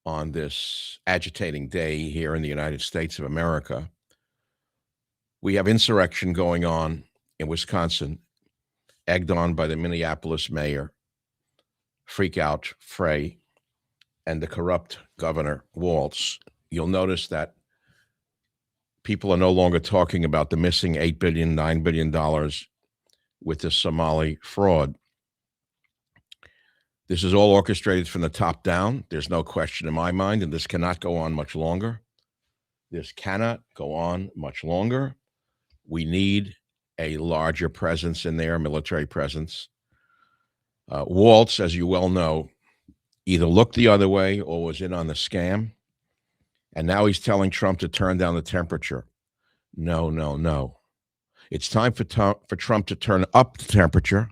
on this agitating day here in the United States of America. We have insurrection going on in Wisconsin, egged on by the Minneapolis mayor, freak out Frey, and the corrupt governor Walz. You'll notice that people are no longer talking about the missing $8 billion, $9 billion with the Somali fraud. This is all orchestrated from the top down. There's no question in my mind, and this cannot go on much longer. This cannot go on much longer. We need a larger presence in there, military presence. Walz, as you well know, either looked the other way or was in on the scam. And now he's telling Trump to turn down the temperature. No, no, no. It's time for Trump to turn up the temperature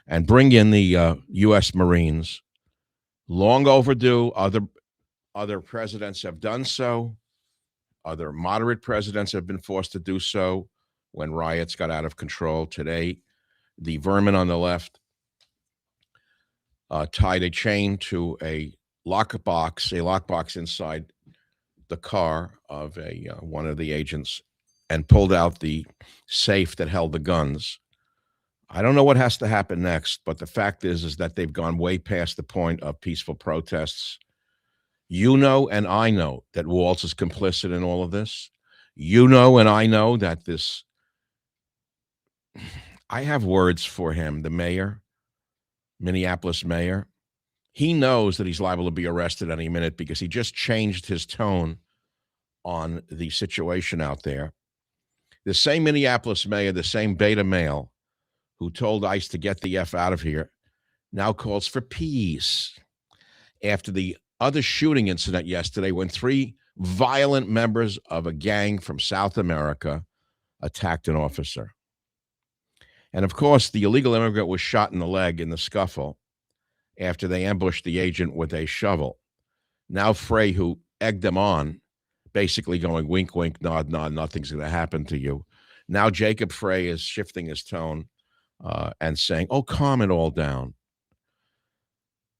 and bring in the U.S. Marines. Long overdue. Other presidents have done so. Other moderate presidents have been forced to do so when riots got out of control. Today, the vermin on the left tied a chain to a lockbox inside the car of one of the agents and pulled out the safe that held the guns. I don't know what has to happen next, but the fact is that they've gone way past the point of peaceful protests. You know and I know that Walz is complicit in all of this. You know and I know that this... I have words for him, the mayor, Minneapolis mayor. He knows that he's liable to be arrested any minute because he just changed his tone on the situation out there. The same Minneapolis mayor, the same beta male who told ICE to get the F out of here, now calls for peace after the other shooting incident yesterday when 3 violent members of a gang from South America attacked an officer. And of course, the illegal immigrant was shot in the leg in the scuffle after they ambushed the agent with a shovel. Now Frey, who egged them on, basically going wink, wink, nod, nod, nothing's going to happen to you. Now Jacob Frey is shifting his tone and saying, oh, calm it all down.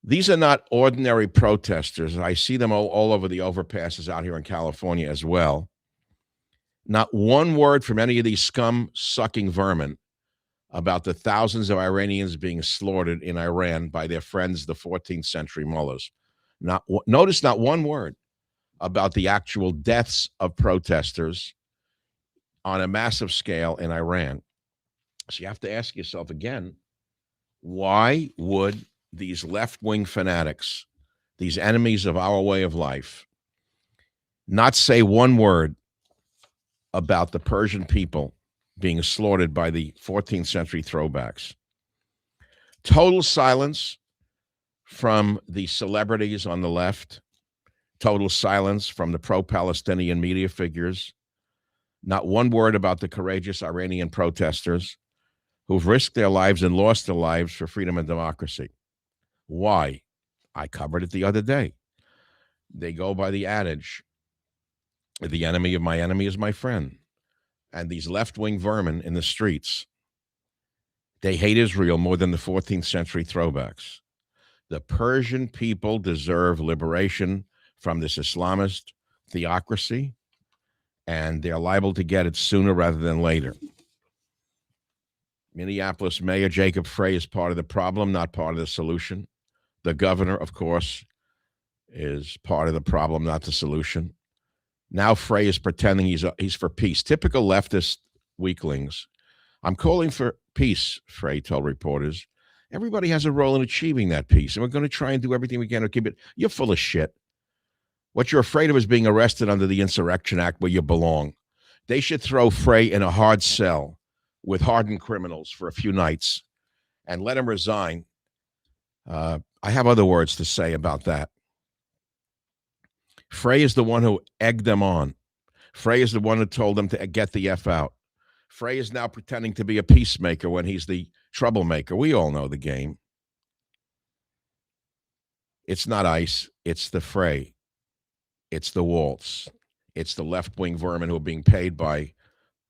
These are not ordinary protesters. I see them all over the overpasses out here in California as well. Not one word from any of these scum-sucking vermin about the thousands of Iranians being slaughtered in Iran by their friends, the 14th century mullahs. Notice not one word about the actual deaths of protesters on a massive scale in Iran. So you have to ask yourself again, why would these left-wing fanatics, these enemies of our way of life, not say one word about the Persian people being slaughtered by the 14th century throwbacks? Total silence from the celebrities on the left, total silence from the pro-Palestinian media figures, not one word about the courageous Iranian protesters who've risked their lives and lost their lives for freedom and democracy. Why? I covered it the other day. They go by the adage, the enemy of my enemy is my friend. And these left-wing vermin in the streets, they hate Israel more than the 14th century throwbacks. The Persian people deserve liberation from this Islamist theocracy, and they're liable to get it sooner rather than later. Minneapolis Mayor Jacob Frey is part of the problem, not part of the solution. The governor, of course, is part of the problem, not the solution. Now Frey is pretending he's for peace. Typical leftist weaklings. I'm calling for peace, Frey told reporters. Everybody has a role in achieving that peace, and we're going to try and do everything we can to keep it. You're full of shit. What you're afraid of is being arrested under the Insurrection Act where you belong. They should throw Frey in a hard cell with hardened criminals for a few nights and let him resign. I have other words to say about that. Frey is the one who egged them on. Frey is the one who told them to get the F out. Frey is now pretending to be a peacemaker when he's the troublemaker. We all know the game. It's not ICE. It's the Frey. It's the Walz. It's the left-wing vermin who are being paid by,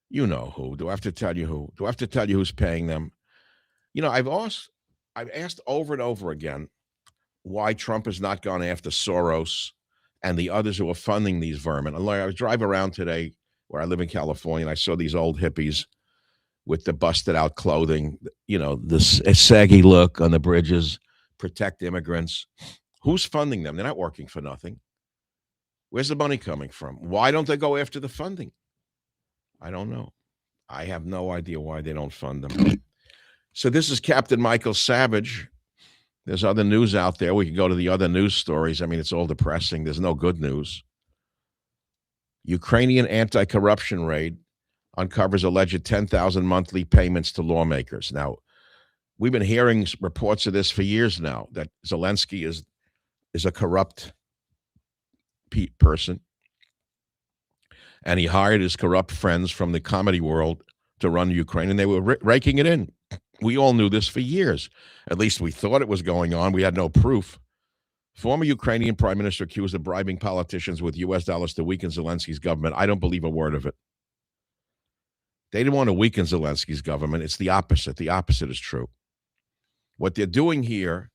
you know who. Do I have to tell you who? Do I have to tell you who's paying them? You know, I've asked over and over again why Trump has not gone after Soros and the others who are funding these vermin. I was driving around today where I live in California, and I saw these old hippies with the busted out clothing, this saggy look on the bridges, protect immigrants. Who's funding them? They're not working for nothing. Where's the money coming from? Why don't they go after the funding? I don't know. I have no idea why they don't fund them. So this is Captain Michael Savage. There's other news out there. We can go to the other news stories. I mean, it's all depressing. There's no good news. Ukrainian anti-corruption raid uncovers alleged 10,000 monthly payments to lawmakers. Now, we've been hearing reports of this for years now, that Zelensky is a corrupt person, and he hired his corrupt friends from the comedy world to run Ukraine, and they were raking it in. We all knew this for years. At least we thought it was going on. We had no proof. Former Ukrainian prime minister accused of bribing politicians with U.S. dollars to weaken Zelensky's government. I don't believe a word of it. They didn't want to weaken Zelensky's government. It's the opposite. The opposite is true. What they're doing here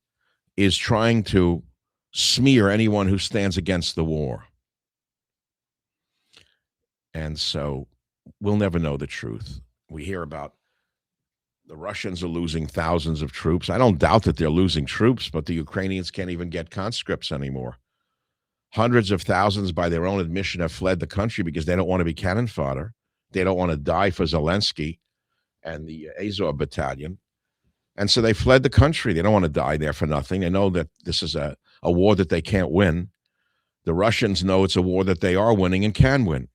is trying to smear anyone who stands against the war. And so we'll never know the truth. We hear about the Russians are losing thousands of troops. I don't doubt that they're losing troops, but the Ukrainians can't even get conscripts anymore. Hundreds of thousands, by their own admission, have fled the country because they don't want to be cannon fodder. They don't want to die for Zelensky and the Azov battalion. And so they fled the country. They don't want to die there for nothing. They know that this is a war that they can't win. The Russians know it's a war that they are winning and can win.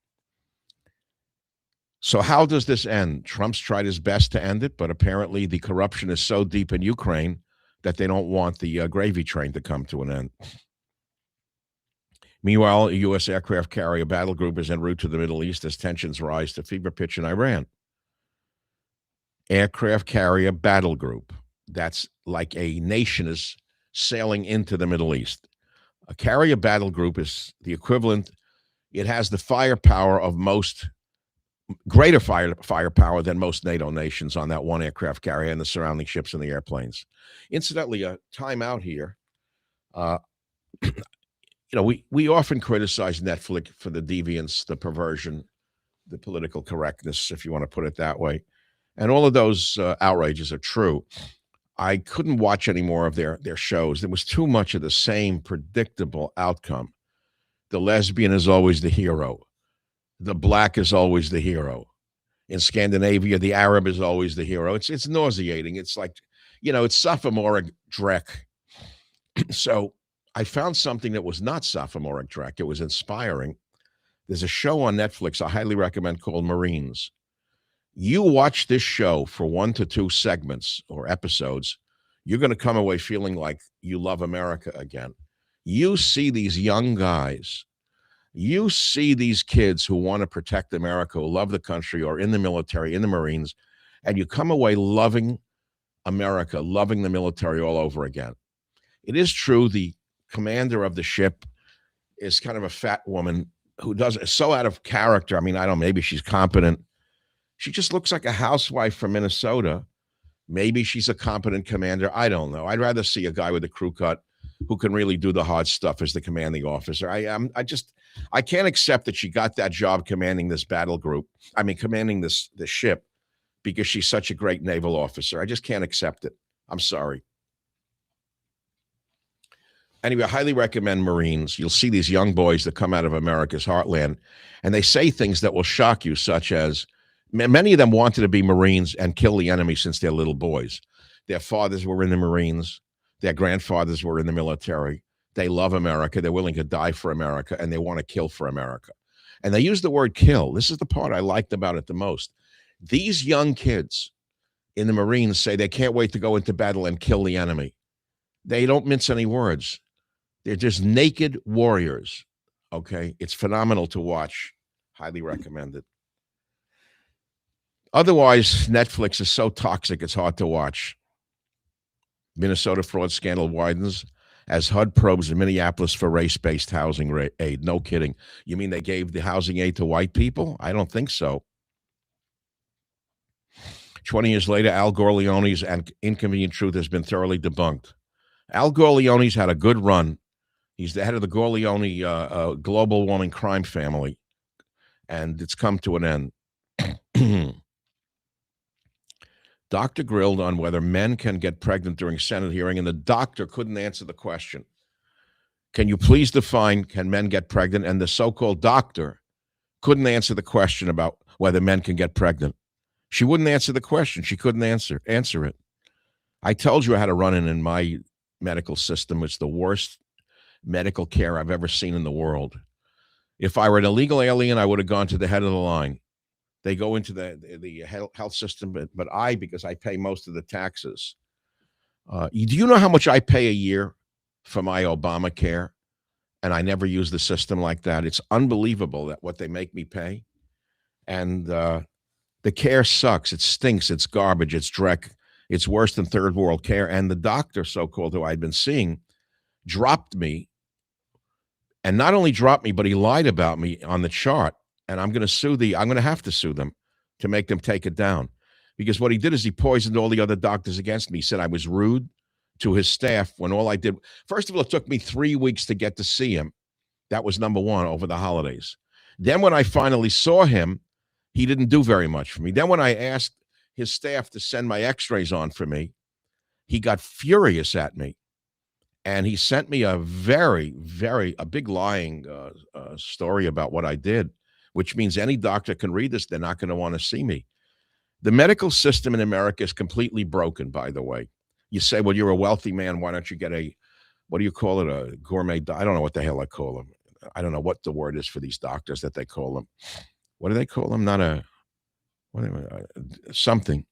So how does this end? Trump's tried his best to end it, but apparently the corruption is so deep in Ukraine that they don't want the gravy train to come to an end. Meanwhile, a U.S. aircraft carrier battle group is en route to the Middle East as tensions rise to fever pitch in Iran. Aircraft carrier battle group. That's like a nation is sailing into the Middle East. A carrier battle group is the equivalent. It has the firepower of greater firepower than most NATO nations on that one aircraft carrier and the surrounding ships and the airplanes. Incidentally, a timeout here. We often criticize Netflix for the deviance, the perversion, the political correctness, if you want to put it that way. And all of those outrages are true. I couldn't watch any more of their shows. There was too much of the same predictable outcome. The lesbian is always the hero. The black is always the hero. In Scandinavia, the Arab is always the hero. It's nauseating. It's like, it's sophomoric dreck. So I found something that was not sophomoric dreck. It was inspiring. There's a show on Netflix I highly recommend called Marines. You watch this show for 1 to 2 segments or episodes, you're going to come away feeling like you love America again. You see these young guys. You see these kids who want to protect America, who love the country, or in the military, in the Marines, and you come away loving America, loving the military all over again. It is true the commander of the ship is kind of a fat woman who is so out of character. I mean, I don't know, maybe she's competent. She just looks like a housewife from Minnesota. Maybe she's a competent commander. I don't know. I'd rather see a guy with a crew cut who can really do the hard stuff as the commanding officer. I can't accept that she got that job commanding this battle group. I mean, commanding this ship because she's such a great naval officer. I just can't accept it. I'm sorry. Anyway, I highly recommend Marines. You'll see these young boys that come out of America's heartland, and they say things that will shock you, such as many of them wanted to be Marines and kill the enemy since they're little boys. Their fathers were in the Marines. Their grandfathers were in the military. They love America. They're willing to die for America, and they want to kill for America. And they use the word kill. This is the part I liked about it the most. These young kids in the Marines say they can't wait to go into battle and kill the enemy. They don't mince any words. They're just naked warriors. Okay? It's phenomenal to watch. Highly recommend it. Otherwise, Netflix is so toxic, it's hard to watch. Minnesota fraud scandal widens as HUD probes in Minneapolis for race-based housing aid. No kidding. You mean they gave the housing aid to white people? I don't think so. 20 years later, Al Corleone's inconvenient truth has been thoroughly debunked. Al Corleone's had a good run He's the head of the Corleone global warming crime family, and it's come to an end. Doctor grilled on whether men can get pregnant during Senate hearing, and the doctor couldn't answer the question. Can you please define, can men get pregnant? And the so-called doctor couldn't answer the question about whether men can get pregnant. She wouldn't answer the question. She couldn't answer it. I told you I had a run-in in my medical system. It's the worst medical care I've ever seen in the world. If I were an illegal alien, I would have gone to the head of the line. They go into the health system, but because I pay most of the taxes. Do you know how much I pay a year for my Obamacare? And I never use the system like that. It's unbelievable that what they make me pay. And the care sucks. It stinks. It's garbage. It's dreck. It's worse than third world care. And the doctor, so-called, who I'd been seeing, dropped me. And not only dropped me, but he lied about me on the chart. And I'm going to have to sue them to make them take it down. Because what he did is he poisoned all the other doctors against me. He said I was rude to his staff when all I did, first of all, it took me 3 weeks to get to see him. That was number one over the holidays. Then when I finally saw him, he didn't do very much for me. Then when I asked his staff to send my x-rays on for me, he got furious at me. And he sent me a big lying story about what I did, which means any doctor can read this. They're not going to want to see me. The medical system in America is completely broken, by the way. You say, well, you're a wealthy man. Why don't you get what do you call it? A gourmet? I don't know what the hell I call them. I don't know what the word is for these doctors that they call them. What do they call them? Something.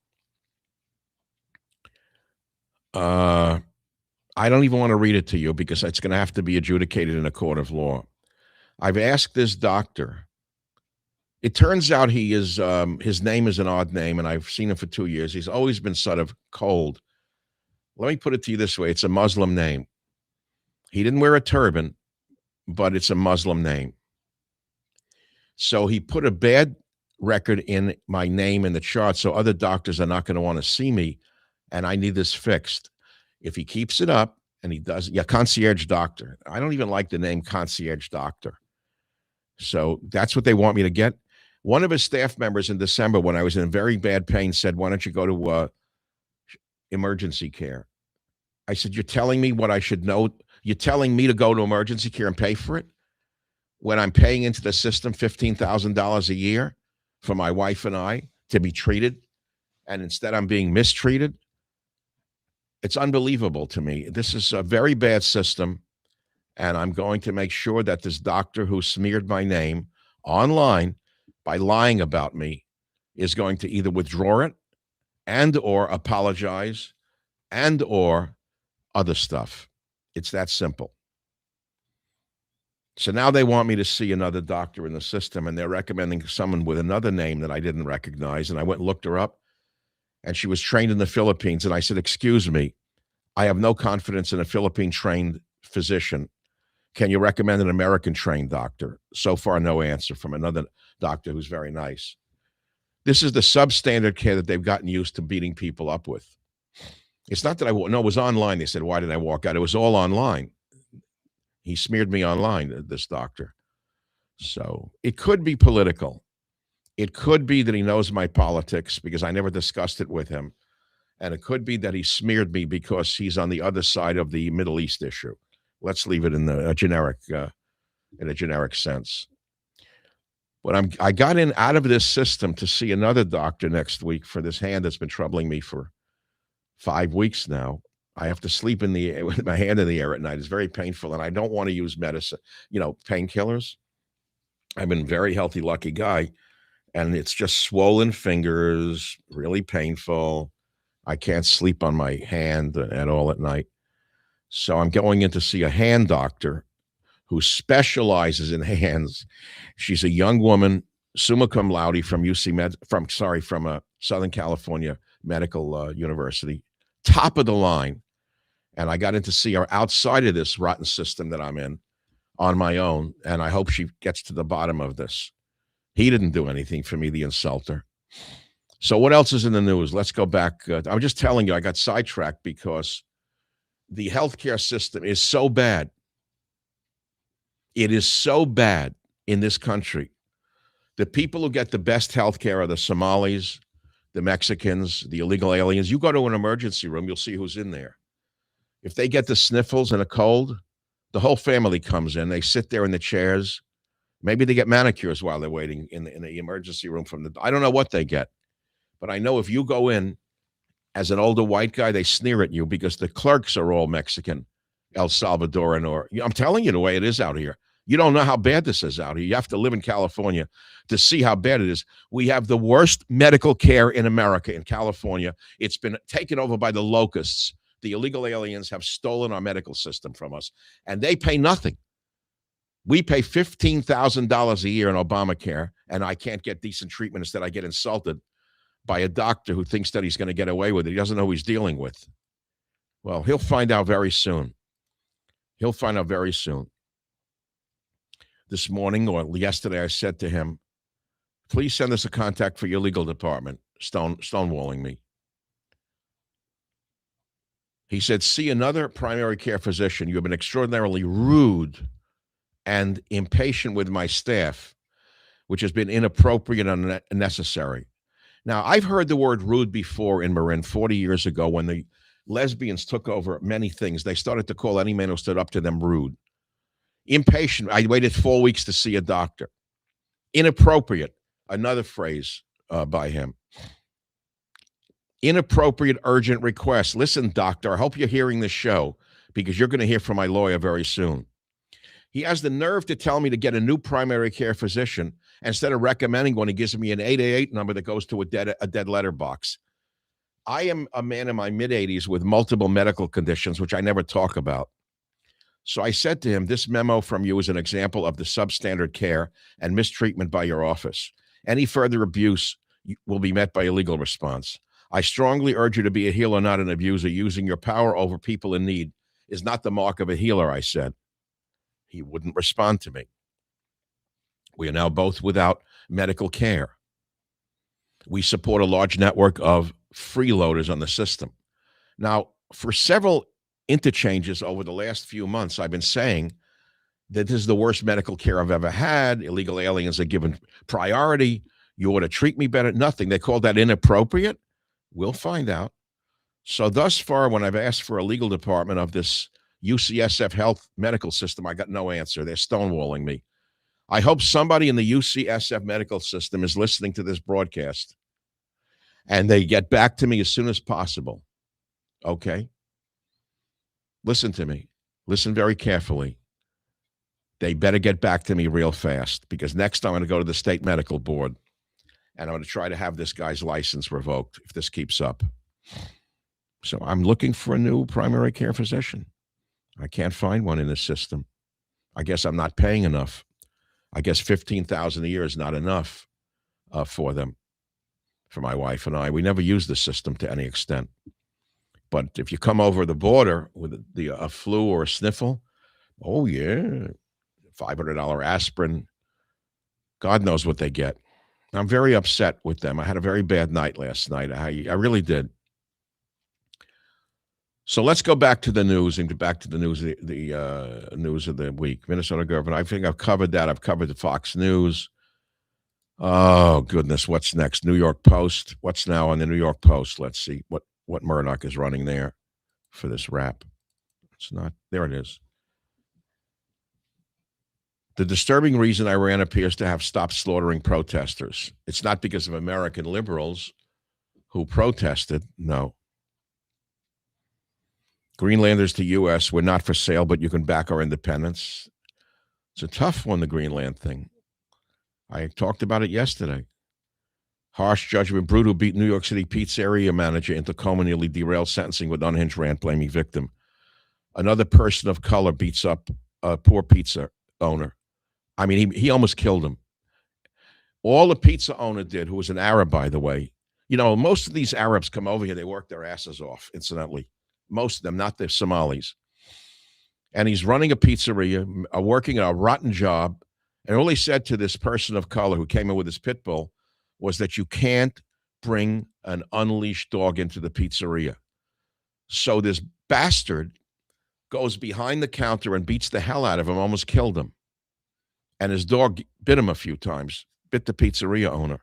I don't even want to read it to you because it's going to have to be adjudicated in a court of law. I've asked this doctor. It turns out he is, his name is an odd name, and I've seen him for 2 years. He's always been sort of cold. Let me put it to you this way. It's a Muslim name. He didn't wear a turban, but it's a Muslim name. So he put a bad record in my name in the chart, so other doctors are not going to want to see me, and I need this fixed. If he keeps it up, and he does, concierge doctor. I don't even like the name concierge doctor. So that's what they want me to get. One of his staff members in December, when I was in very bad pain, said, why don't you go to emergency care? I said, you're telling me what I should know? You're telling me to go to emergency care and pay for it when I'm paying into the system $15,000 a year for my wife and I to be treated, and instead I'm being mistreated? It's unbelievable to me. This is a very bad system, and I'm going to make sure that this doctor who smeared my name online by lying about me is going to either withdraw it and or apologize and or other stuff. It's that simple. So now they want me to see another doctor in the system, and they're recommending someone with another name that I didn't recognize. And I went and looked her up, and she was trained in the Philippines. And I said, excuse me, I have no confidence in a Philippine-trained physician. Can you recommend an American-trained doctor? So far, no answer from another doctor who's very nice. This is the substandard care that they've gotten used to beating people up with. It's not that it was online. They said, why did I walk out? It was all online. He smeared me online, this doctor. So it could be political. It could be that he knows my politics because I never discussed it with him. And it could be that he smeared me because he's on the other side of the Middle East issue. Let's leave it in a generic sense. But I got out of this system to see another doctor next week for this hand that's been troubling me for 5 weeks now. I have to sleep with my hand in the air at night. It's very painful, and I don't want to use medicine, painkillers. I've been a very healthy, lucky guy, and it's just swollen fingers, really painful. I can't sleep on my hand at all at night. So I'm going in to see a hand doctor who specializes in hands. She's a young woman, summa cum laude from from Southern California Medical University, top of the line. And I got in to see her outside of this rotten system that I'm in on my own. And I hope she gets to the bottom of this. He didn't do anything for me, the insulter. So what else is in the news? Let's go back. I'm just telling you, I got sidetracked because the healthcare system is so bad. It is so bad in this country. The people who get the best health care are the Somalis, the Mexicans, the illegal aliens. You go to an emergency room, you'll see who's in there. If they get the sniffles and a cold, the whole family comes in. They sit there in the chairs. Maybe they get manicures while they're waiting in the emergency room from the. I don't know what they get, but I know if you go in as an older white guy, they sneer at you because the clerks are all Mexican, El Salvadoran, or I'm telling you the way it is out here. You don't know how bad this is out here. You have to live in California to see how bad it is. We have the worst medical care in America, in California. It's been taken over by the locusts. The illegal aliens have stolen our medical system from us, and they pay nothing. We pay $15,000 a year in Obamacare, and I can't get decent treatment. Instead, I get insulted by a doctor who thinks that he's going to get away with it. He doesn't know who he's dealing with. Well, he'll find out very soon. He'll find out very soon. This morning or yesterday, I said to him, please send us a contact for your legal department, stonewalling me. He said, see another primary care physician. You have been extraordinarily rude and impatient with my staff, which has been inappropriate and unnecessary. Now, I've heard the word rude before in Marin 40 years ago when the lesbians took over many things. They started to call any man who stood up to them rude. Impatient. I waited 4 weeks to see a doctor. Inappropriate. Another phrase by him. Inappropriate urgent request. Listen, doctor, I hope you're hearing this show because you're going to hear from my lawyer very soon. He has the nerve to tell me to get a new primary care physician. Instead of recommending one, he gives me an 888 number that goes to a dead letterbox. I am a man in my mid-80s with multiple medical conditions, which I never talk about. So I said to him, this memo from you is an example of the substandard care and mistreatment by your office. Any further abuse will be met by a legal response. I strongly urge you to be a healer, not an abuser. Using your power over people in need is not the mark of a healer, I said. He wouldn't respond to me. We are now both without medical care. We support a large network of freeloaders on the system. Now, for several interchanges over the last few months, I've been saying that this is the worst medical care I've ever had. Illegal aliens are given priority. You ought to treat me better. Nothing. They call that inappropriate. We'll find out. So thus far, when I've asked for a legal department of this UCSF health medical system, I got no answer. They're stonewalling me. I hope somebody in the UCSF medical system is listening to this broadcast and they get back to me as soon as possible. Okay? Listen to me. Listen very carefully. They better get back to me real fast because next time I'm going to go to the state medical board and I'm going to try to have this guy's license revoked if this keeps up. So I'm looking for a new primary care physician. I can't find one in the system. I guess I'm not paying enough. I guess $15,000 a year is not enough for them, for my wife and I. We never use the system to any extent. But if you come over the border with a flu or a sniffle, oh yeah, $500 aspirin. God knows what they get. I'm very upset with them. I had a very bad night last night. I really did. So let's go back to the news and get back to the news, the news of the week. Minnesota government. I think I've covered that. I've covered the Fox News. Oh, goodness. What's next? New York Post. What's now on the New York Post? Let's see what Murdoch is running there for this rap. It's not. There it is. The disturbing reason Iran appears to have stopped slaughtering protesters. It's not because of American liberals who protested. No. Greenlanders to U.S. We're not for sale, but you can back our independence. It's a tough one, the Greenland thing. I talked about it yesterday. Harsh judgment. Brute who beat New York City pizzeria manager into coma, nearly derailed sentencing with unhinged rant blaming victim. Another person of color beats up a poor pizza owner. I mean, he almost killed him. All the pizza owner did, who was an Arab, by the way. You know, most of these Arabs come over here, they work their asses off, incidentally. Most of them, not the Somalis. And he's running a pizzeria, working a rotten job. And all he said to this person of color who came in with his pit bull was that you can't bring an unleashed dog into the pizzeria. So this bastard goes behind the counter and beats the hell out of him, almost killed him. And his dog bit him a few times, bit the pizzeria owner.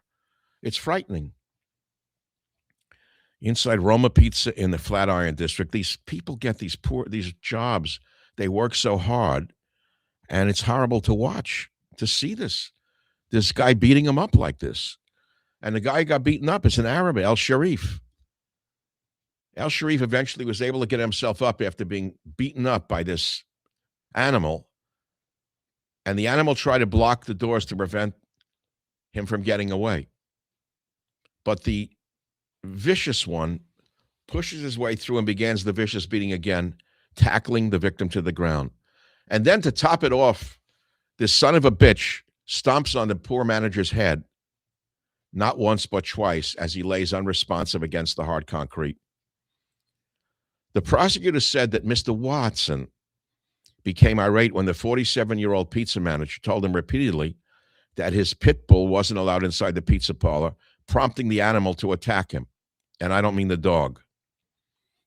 It's frightening. Inside Roma Pizza in the Flatiron District, these people get these jobs. They work so hard, and it's horrible to watch, to see this guy beating him up like this. And the guy who got beaten up is an Arab, El Sharif. El Sharif eventually was able to get himself up after being beaten up by this animal. And the animal tried to block the doors to prevent him from getting away. But the vicious one pushes his way through and begins the vicious beating again, tackling the victim to the ground. And then to top it off, this son of a bitch stomps on the poor manager's head, not once but twice, as he lays unresponsive against the hard concrete. The prosecutor said that Mr. Watson became irate when the 47-year-old pizza manager told him repeatedly that his pit bull wasn't allowed inside the pizza parlor, prompting the animal to attack him. And I don't mean the dog.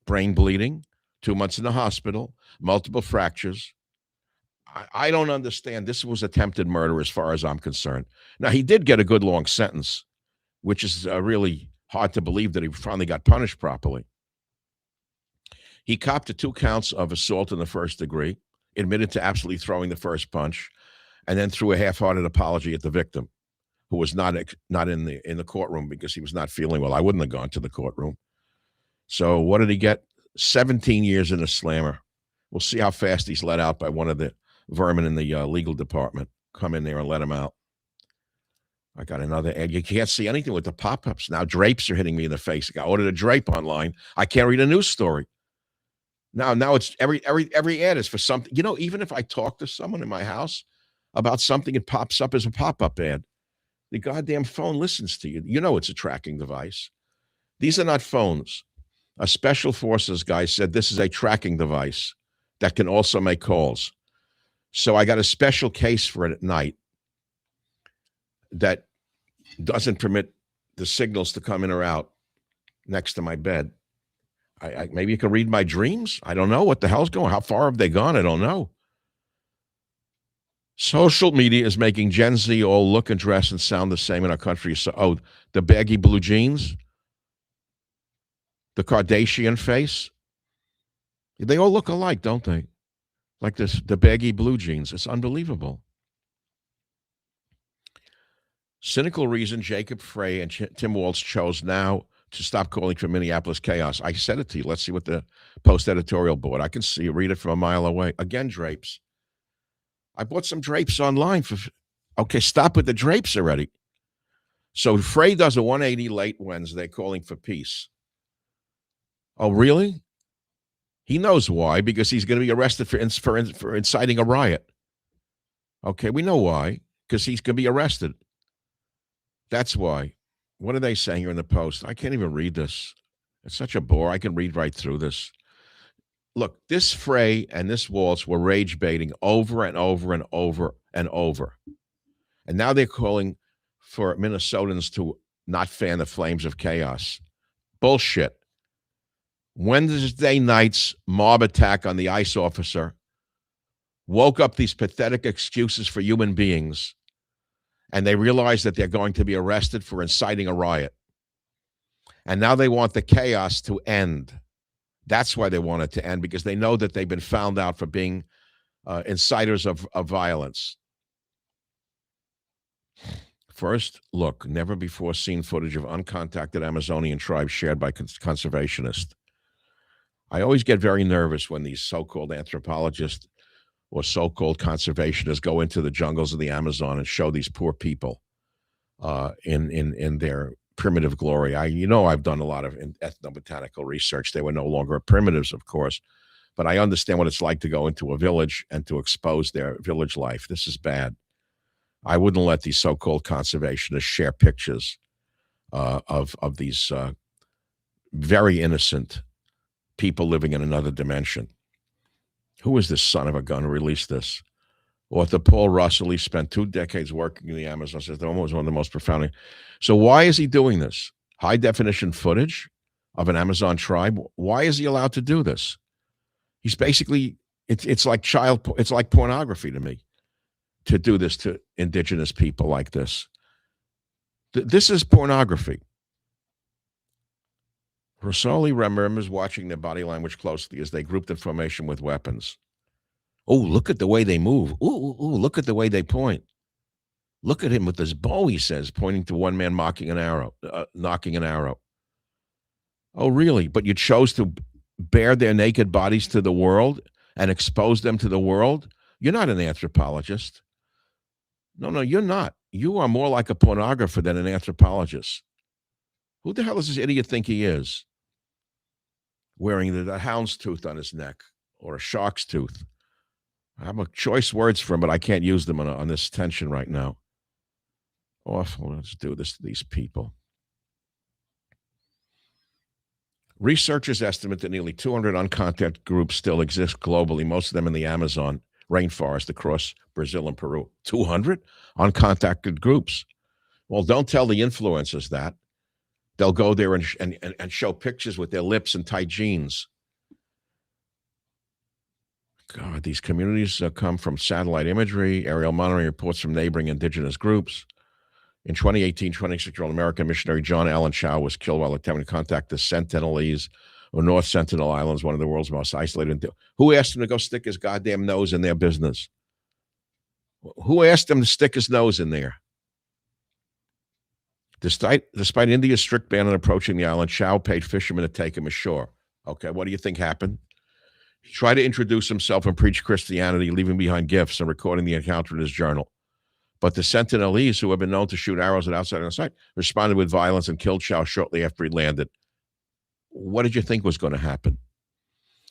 Brain bleeding, 2 months in the hospital, multiple fractures. I don't understand. This was attempted murder as far as I'm concerned. Now, he did get a good long sentence, which is really hard to believe that he finally got punished properly. He copped to 2 counts of assault in the first degree, admitted to absolutely throwing the first punch, and then threw a half-hearted apology at the victim, who was not in the courtroom because he was not feeling well. I wouldn't have gone to the courtroom. So what did he get? 17 years in a slammer. We'll see how fast he's let out by one of the vermin in the legal department. Come in there and let him out. I got another ad. You can't see anything with the pop-ups. Now drapes are hitting me in the face. I ordered a drape online. I can't read a news story. Now it's every ad is for something. You know, even if I talk to someone in my house about something, it pops up as a pop-up ad. The goddamn phone listens to you. You know it's a tracking device. These are not phones. A special forces guy said this is a tracking device that can also make calls. So I got a special case for it at night that doesn't permit the signals to come in or out next to my bed. Maybe you can read my dreams. I don't know what the hell's going on. How far have they gone? I don't know. Social media is making Gen Z all look and dress and sound the same in our country. So, the baggy blue jeans, the Kardashian face. They all look alike, don't they? Like the baggy blue jeans. It's unbelievable. Cynical reason Jacob Frey and Tim Walz chose now to stop calling for Minneapolis chaos. I said it to you. Let's see what the Post editorial board. I can see read it from a mile away. Again, drapes. I bought some drapes online for. Okay, stop with the drapes already. So Frey does a 180 late Wednesday calling for peace. Oh, really? He knows why, because he's going to be arrested for inciting a riot. Okay, we know why, because he's going to be arrested. That's why. What are they saying here in the Post? I can't even read this. It's such a bore. I can read right through this. Look, this Frey and this Walz were rage baiting over and over and over and over. And now they're calling for Minnesotans to not fan the flames of chaos. Bullshit. Wednesday night's mob attack on the ICE officer woke up these pathetic excuses for human beings, and they realize that they're going to be arrested for inciting a riot. And now they want the chaos to end. That's why they want it to end, because they know that they've been found out for being inciters of violence. First, look, never before seen footage of uncontacted Amazonian tribes shared by conservationists. I always get very nervous when these so-called anthropologists or so-called conservationists go into the jungles of the Amazon and show these poor people in their primitive glory. I've done a lot of ethnobotanical research. They were no longer primitives, of course, but I understand what it's like to go into a village and to expose their village life. This is bad. I wouldn't let these so-called conservationists share pictures of these very innocent people living in another dimension. Who is this son of a gun who released this? Author Paul Russell, he spent 2 decades working in the Amazon. Says the was one of the most profound. So why is he doing this? High definition footage of an Amazon tribe. Why is he allowed to do this? He's basically it's like pornography to me. to do this to indigenous people like this. This is pornography. Rosoli remembers watching their body language closely as they grouped information with weapons. Oh, look at the way they move. Ooh, look at the way they point. Look at him with his bow, he says, pointing to one man knocking an arrow. Oh, really? But you chose to bare their naked bodies to the world and expose them to the world? You're not an anthropologist. No, you're not. You are more like a pornographer than an anthropologist. Who the hell does this idiot think he is? Wearing the hound's tooth on his neck or a shark's tooth. I have choice words for him, but I can't use them on this tension right now. Awful. Let's do this to these people. Researchers estimate that nearly 200 uncontacted groups still exist globally, most of them in the Amazon rainforest across Brazil and Peru. 200 uncontacted groups. Well, don't tell the influencers that. They'll go there and show pictures with their lips and tight jeans. God, these communities come from satellite imagery, aerial monitoring reports from neighboring indigenous groups. In 2018, 26-year-old American missionary John Allen Chow was killed while attempting to contact the Sentinelese or North Sentinel Islands, one of the world's most isolated. Who asked him to go stick his goddamn nose in their business? Who asked him to stick his nose in there? Despite India's strict ban on approaching the island, Chow paid fishermen to take him ashore. Okay, what do you think happened? He tried to introduce himself and preach Christianity, leaving behind gifts and recording the encounter in his journal. But the Sentinelese, who have been known to shoot arrows at outsiders on site, responded with violence and killed Chow shortly after he landed. What did you think was going to happen?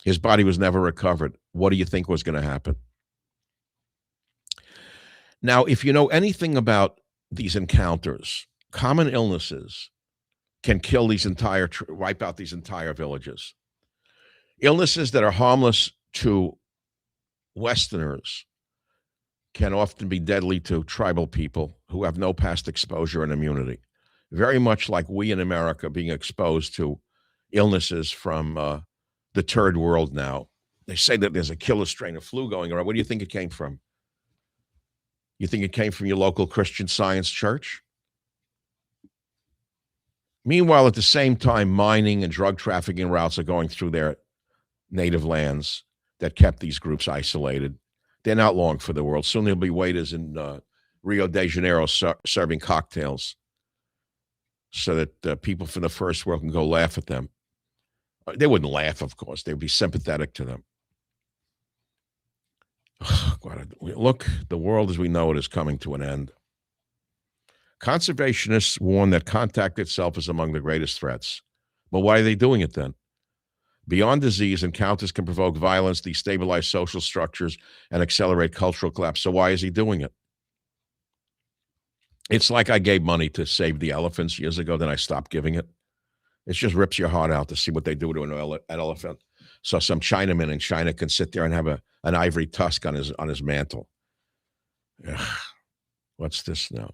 His body was never recovered. What do you think was going to happen? Now, if you know anything about these encounters, common illnesses can kill these wipe out these entire villages. Illnesses that are harmless to Westerners can often be deadly to tribal people who have no past exposure and immunity. Very much like we in America being exposed to illnesses from the third world now. They say that there's a killer strain of flu going around. Where do you think it came from? You think it came from your local Christian Science church? Meanwhile, at the same time, mining and drug trafficking routes are going through their native lands that kept these groups isolated. They're not long for the world. Soon there'll be waiters in Rio de Janeiro serving cocktails so that people from the first world can go laugh at them. They wouldn't laugh, of course. They'd be sympathetic to them. Look, the world as we know it is coming to an end. Conservationists warn that contact itself is among the greatest threats. But why are they doing it then? Beyond disease, encounters can provoke violence, destabilize social structures, and accelerate cultural collapse. So why is he doing it? It's like I gave money to save the elephants years ago, then I stopped giving it. It just rips your heart out to see what they do to an elephant. So some Chinaman in China can sit there and have an ivory tusk on his mantle. Ugh. What's this now?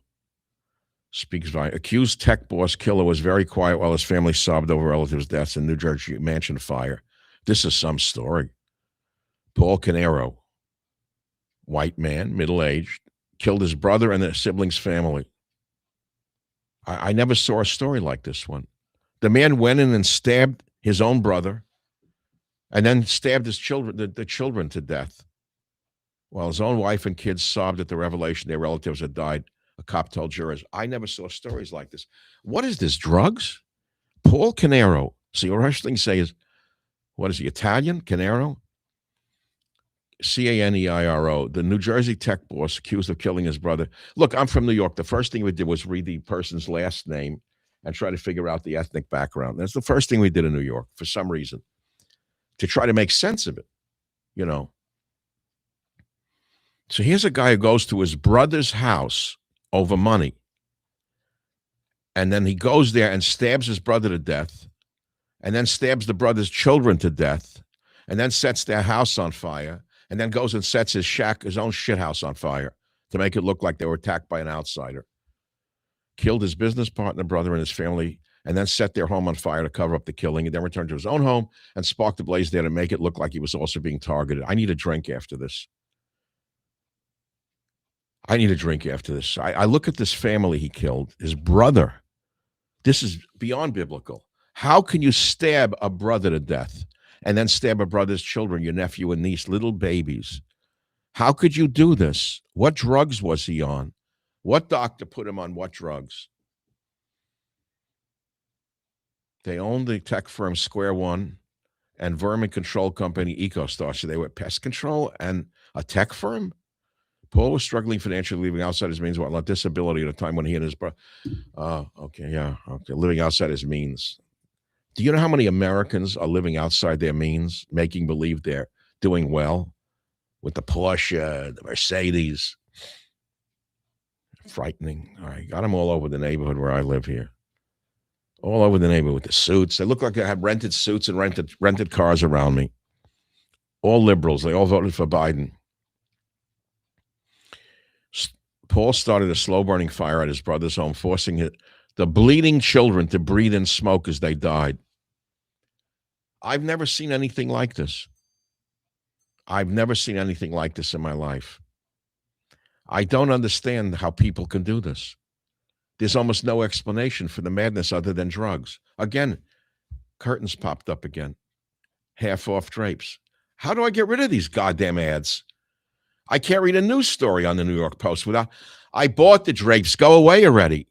Speaks by accused tech boss killer was very quiet while his family sobbed over relatives' deaths in New Jersey mansion fire. This is some story. Paul Canero, white man, middle-aged, killed his brother and the siblings' family. I never saw a story like this one. The man went in and stabbed his own brother and then stabbed his children, the children to death, while his own wife and kids sobbed at the revelation their relatives had died. A cop told jurors, I never saw stories like this. What is this, drugs? Paul Canero. See, what things say is, what is he, Italian? Canero? Caneiro, the New Jersey tech boss accused of killing his brother. Look, I'm from New York. The first thing we did was read the person's last name and try to figure out the ethnic background. That's the first thing we did in New York for some reason, to try to make sense of it, you know. So here's a guy who goes to his brother's house over money. And then he goes there and stabs his brother to death, and then stabs the brother's children to death, and then sets their house on fire, and then goes and sets his own shit house on fire to make it look like they were attacked by an outsider. Killed his business partner, brother, and his family, and then set their home on fire to cover up the killing, and then returned to his own home and sparked a blaze there to make it look like he was also being targeted. I need a drink after this. I need a drink after this. I look at this family he killed, his brother. This is beyond biblical. How can you stab a brother to death and then stab a brother's children, your nephew and niece, little babies? How could you do this? What drugs was he on? What doctor put him on what drugs? They owned the tech firm Square One and vermin control company EcoStar. So they were pest control and a tech firm? Paul was struggling financially, living outside his means, while on disability at a time when he and his brother. Living outside his means. Do you know how many Americans are living outside their means, making believe they're doing well with the Porsche, the Mercedes? Frightening. All right, got them all over the neighborhood where I live here. All over the neighborhood with the suits. They look like they have rented suits and rented cars around me. All liberals. They all voted for Biden. Paul started a slow-burning fire at his brother's home, forcing the bleeding children to breathe in smoke as they died. I've never seen anything like this. I've never seen anything like this in my life. I don't understand how people can do this. There's almost no explanation for the madness other than drugs. Again, curtains popped up again. Half-off drapes. How do I get rid of these goddamn ads? I can't read a news story on the New York Post without, I bought the drapes. Go away already.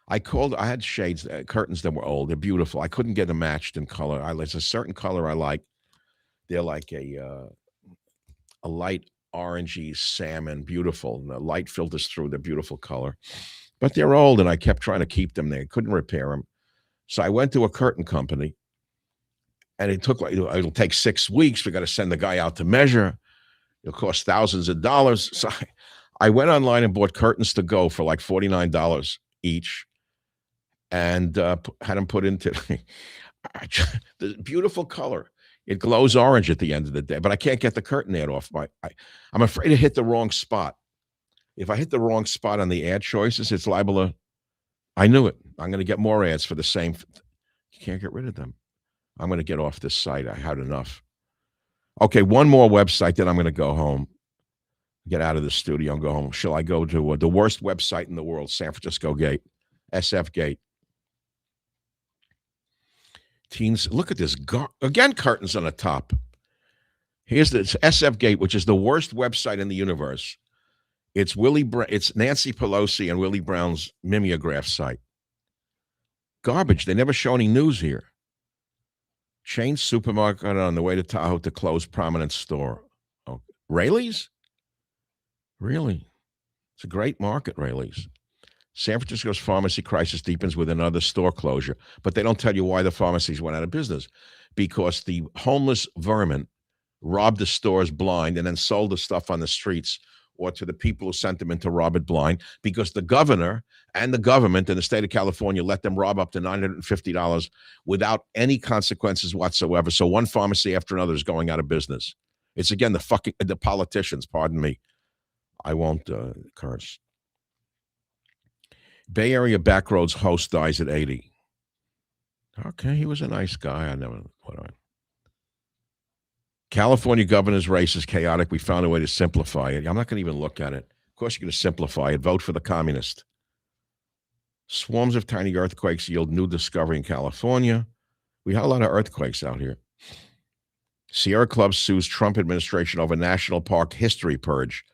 I had shades, curtains that were old. They're beautiful. I couldn't get them matched in color. There's a certain color I like. They're like a light orangey salmon, beautiful. And the light filters through. They're beautiful color. But they're old, and I kept trying to keep them there. Couldn't repair them. So I went to a curtain company. And it'll take 6 weeks. We got to send the guy out to measure. It'll cost thousands of dollars. So I went online and bought curtains to go for like $49 each, and had them put into the beautiful color. It glows orange at the end of the day, but I can't get the curtain ad off. I'm afraid to hit the wrong spot. If I hit the wrong spot on the ad choices, it's liable to. I knew it. I'm going to get more ads for the same. You can't get rid of them. I'm going to get off this site. I had enough. Okay, one more website, then I'm going to go home. Get out of the studio and go home. Shall I go to the worst website in the world, San Francisco Gate, SF Gate? Teens, look at this. Again, curtains on the top. Here's this SF Gate, which is the worst website in the universe. It's it's Nancy Pelosi and Willie Brown's mimeograph site. Garbage. They never show any news here. Chain supermarket on the way to Tahoe to close prominent store. Oh, Rayleigh's? Really? It's a great market, Rayleigh's. San Francisco's pharmacy crisis deepens with another store closure, but they don't tell you why the pharmacies went out of business. Because the homeless vermin robbed the stores blind and then sold the stuff on the streets or to the people who sent them in to rob it blind, because the governor and the government in the state of California let them rob up to $950 without any consequences whatsoever. So one pharmacy after another is going out of business. It's, again, the politicians, pardon me. I won't curse. Bay Area Backroads host dies at 80. Okay, he was a nice guy. California governor's race is chaotic. We found a way to simplify it. I'm not going to even look at it. Of course, you're going to simplify it. Vote for the communist. Swarms of tiny earthquakes yield new discovery in California. We had a lot of earthquakes out here. Sierra Club sues Trump administration over National Park history purge.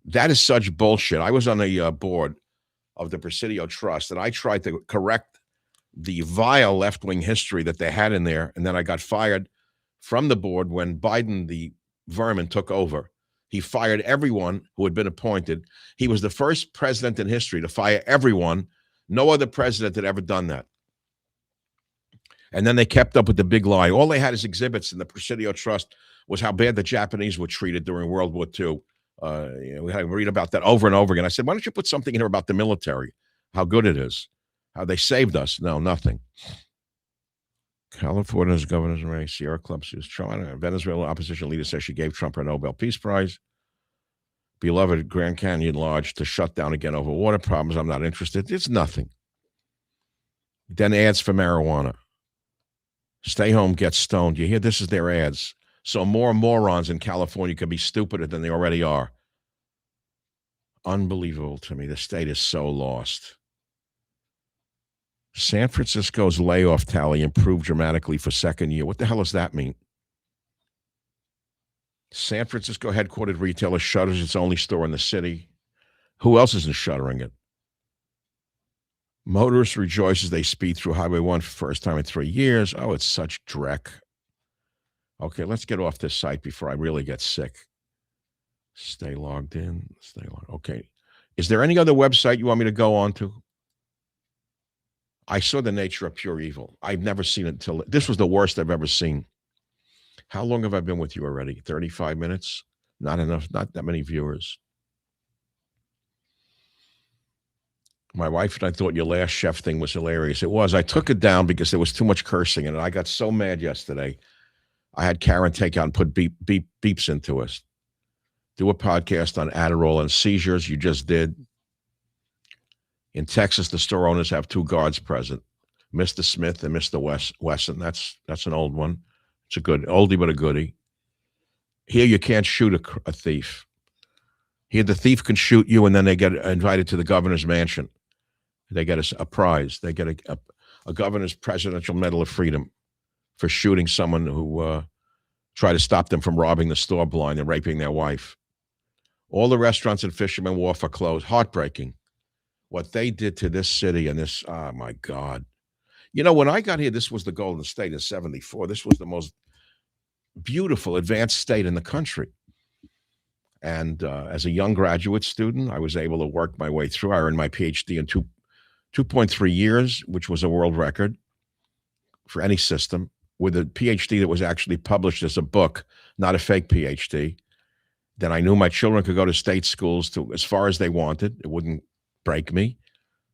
That is such bullshit. I was on the board of the Presidio Trust, and I tried to correct the vile left-wing history that they had in there, and then I got fired from the board when Biden, the vermin, took over. He fired everyone who had been appointed. He was the first president in history to fire everyone. No other president had ever done that. And then they kept up with the big lie. All they had as exhibits in the Presidio Trust was how bad the Japanese were treated during World War II. We had to read about that over and over again. I said, why don't you put something in here about the military, how good it is, how they saved us? No, nothing. California's governor's race, Sierra Club sues Trump. Venezuela opposition leader says she gave Trump her Nobel Peace Prize. Beloved Grand Canyon Lodge to shut down again over water problems. I'm not interested. It's nothing. Then ads for marijuana. Stay home, get stoned. You hear this is their ads. so more morons in California can be stupider than they already are. Unbelievable to me. The state is so lost. San Francisco's layoff tally improved dramatically for second year. What the hell does that mean? San Francisco headquartered retailer shutters its only store in the city. Who else isn't shuttering it? Motorists rejoice as they speed through Highway 1 for the first time in 3 years. Oh, it's such dreck. Okay, let's get off this site before I really get sick. Stay logged in. Stay logged. Okay. Is there any other website you want me to go on to? I saw The Nature of Pure Evil. I've never seen it until this was the worst I've ever seen. How long have I been with you already? 35 minutes? Not enough, not that many viewers. My wife and I thought your last chef thing was hilarious. It was. I took it down because there was too much cursing in it. I got so mad yesterday. I had Karen take out and put beeps into us. Do a podcast on Adderall and seizures. You just did. In Texas, the store owners have 2 guards present, Mr. Smith and Mr. Wesson. That's an old one. It's a good oldie but a goodie. Here you can't shoot a thief. Here the thief can shoot you, and then they get invited to the governor's mansion. They get a prize. They get a governor's Presidential Medal of Freedom for shooting someone who tried to stop them from robbing the store blind and raping their wife. All the restaurants in Fisherman Wharf are closed. Heartbreaking. What they did to this city and this, oh my God. You know, when I got here, this was the Golden State in 74. This was the most beautiful advanced state in the country. And as a young graduate student, I was able to work my way through. I earned my PhD in 2.3 years, which was a world record for any system, with a PhD that was actually published as a book, not a fake PhD. Then I knew my children could go to state schools to as far as they wanted. It wouldn't break me.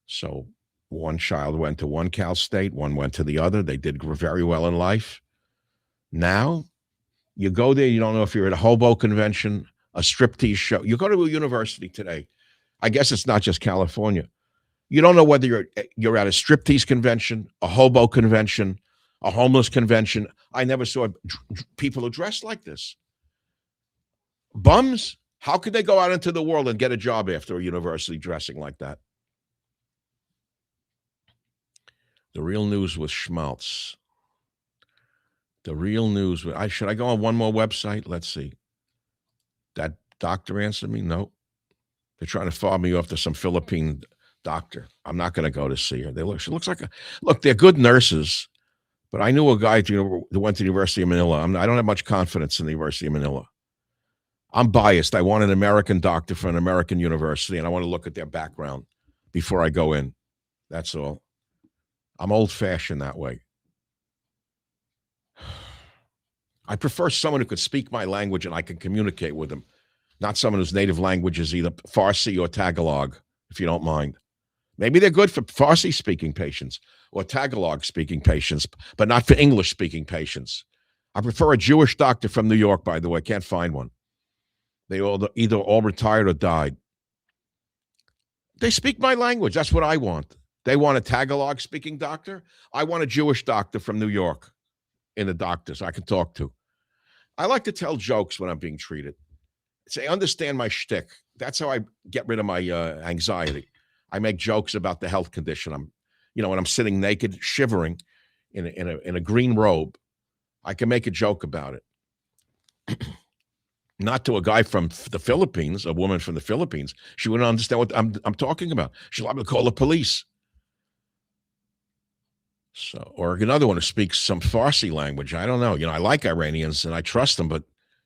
So one child went to one Cal State, one went to the other. They did very well in life. Now, you go there, you don't know if you're at a hobo convention, a striptease show. You go to a university today. I guess it's not just California. You don't know whether you're at a striptease convention, a hobo convention, a homeless convention. I never saw people who dressed like this. Bums? How could they go out into the world and get a job after a university dressing like that? The Real News with Schmaltz. The Real News. Should I go on one more website? Let's see. That doctor answered me? No. They're trying to fob me off to some Philippine doctor. I'm not going to go to see her. She looks like look, they're good nurses, but I knew a guy who went to the University of Manila. I don't have much confidence in the University of Manila. I'm biased. I want an American doctor from an American university, and I want to look at their background before I go in. That's all. I'm old-fashioned that way. I prefer someone who could speak my language and I can communicate with them, not someone whose native language is either Farsi or Tagalog, if you don't mind. Maybe they're good for Farsi-speaking patients or Tagalog-speaking patients, but not for English-speaking patients. I prefer a Jewish doctor from New York, by the way. Can't find one. They either all retired or died. They speak my language. That's what I want. They want a Tagalog-speaking doctor. I want a Jewish doctor from New York in the doctors I can talk to. I like to tell jokes when I'm being treated. Say, understand my shtick. That's how I get rid of my anxiety. I make jokes about the health condition. When I'm sitting naked, shivering in a green robe, I can make a joke about it. Not to a guy from the Philippines, a woman from the Philippines. She wouldn't understand what I'm talking about. She's liable to call the police. So, or another one who speaks some Farsi language. I don't know. I like Iranians and I trust them, but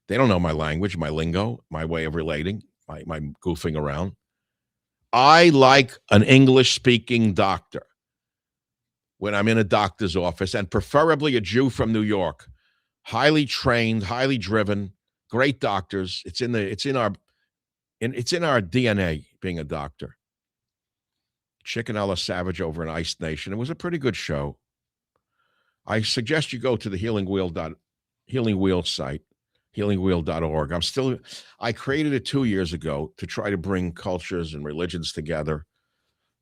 they don't know my language, my lingo, my way of relating, my goofing around. I like an English-speaking doctor when I'm in a doctor's office, and preferably a Jew from New York, highly trained, highly driven. Great doctors. It's in our DNA being a doctor. Chicken a la Savage over in Ice Nation. It was a pretty good show. I suggest you go to the Healing Wheel site, healingwheel.org. I created it 2 years ago to try to bring cultures and religions together.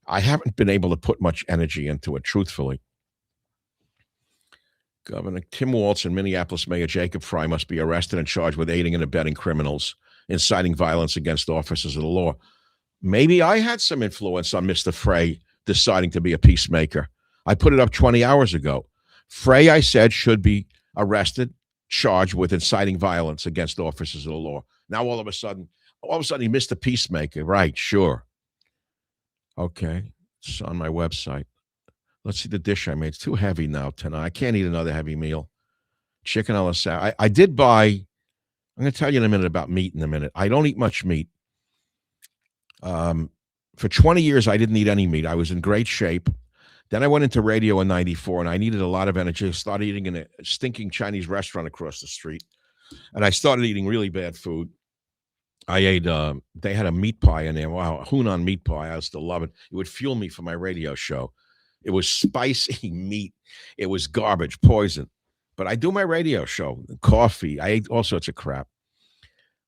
I haven't been able to put much energy into it, truthfully. Governor Tim Walz and Minneapolis Mayor Jacob Frey must be arrested and charged with aiding and abetting criminals, inciting violence against officers of the law. Maybe I had some influence on Mr. Frey deciding to be a peacemaker. I put it up 20 hours ago. Frey, I said, should be arrested, charged with inciting violence against officers of the law. Now, all of a sudden, he missed a peacemaker. Right, sure. Okay, it's on my website. Let's see the dish I made. It's too heavy now tonight. I can't eat another heavy meal. Chicken a la salad. I did buy, I'm going to tell you in a minute about meat in a minute. I don't eat much meat. For 20 years, I didn't eat any meat. I was in great shape. Then I went into radio in 94, and I needed a lot of energy. I started eating in a stinking Chinese restaurant across the street, and I started eating really bad food. I ate, they had a meat pie in there. Wow, Hunan meat pie. I used to love it. It would fuel me for my radio show. It was spicy meat. It was garbage, poison. But I do my radio show, coffee. I ate all sorts of crap.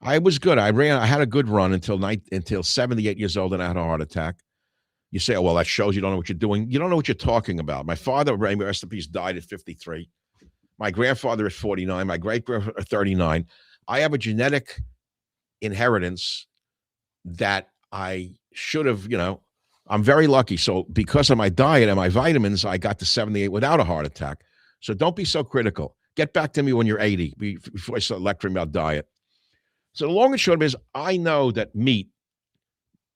I was good. I had a good run until 78 years old, and I had a heart attack. You say, oh, well, that shows you don't know what you're doing. You don't know what you're talking about. My father, rest in peace, died at 53. My grandfather is 49. My great-grandfather, 39. I have a genetic inheritance that I should have, I'm very lucky. So because of my diet and my vitamins, I got to 78 without a heart attack. So don't be so critical. Get back to me when you're 80 before I start lecturing about diet. So the long and short of it is, I know that meat,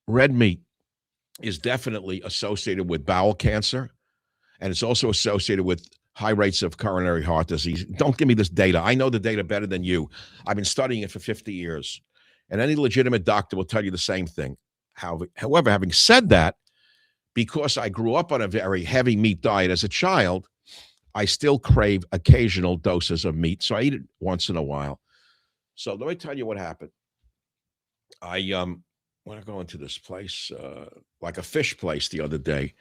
red meat, is definitely associated with bowel cancer, and it's also associated with high rates of coronary heart disease. Don't give me this data. I know the data better than you. I've been studying it for 50 years, and any legitimate doctor will tell you the same thing. However, having said that, because I grew up on a very heavy meat diet as a child, I still crave occasional doses of meat, so I eat it once in a while. So let me tell you what happened. I want to go into this place, like a fish place the other day,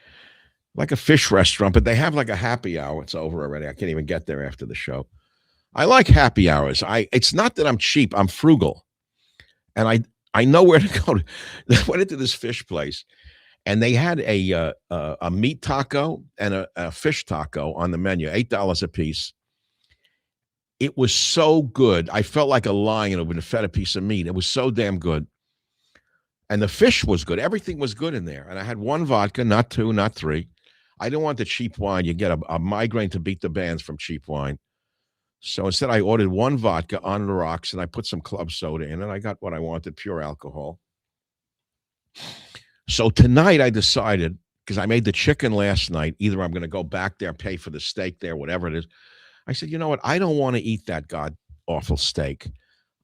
like a fish restaurant, but they have like a happy hour. It's over already. I can't even get there after the show. I like happy hours. It's not that I'm cheap. I'm frugal. And I know where to go. I went into this fish place, and they had a meat taco and a fish taco on the menu, $8 a piece. It was so good. I felt like a lion who had been fed a piece of meat. It was so damn good. And the fish was good. Everything was good in there. And I had one vodka, not two, not three. I didn't want the cheap wine. You get a migraine to beat the bands from cheap wine. So instead, I ordered one vodka on the rocks, and I put some club soda in, and I got what I wanted, pure alcohol. So tonight I decided, because I made the chicken last night, either I'm going to go back there, pay for the steak there, whatever it is. I said, you know what? I don't want to eat that god-awful steak.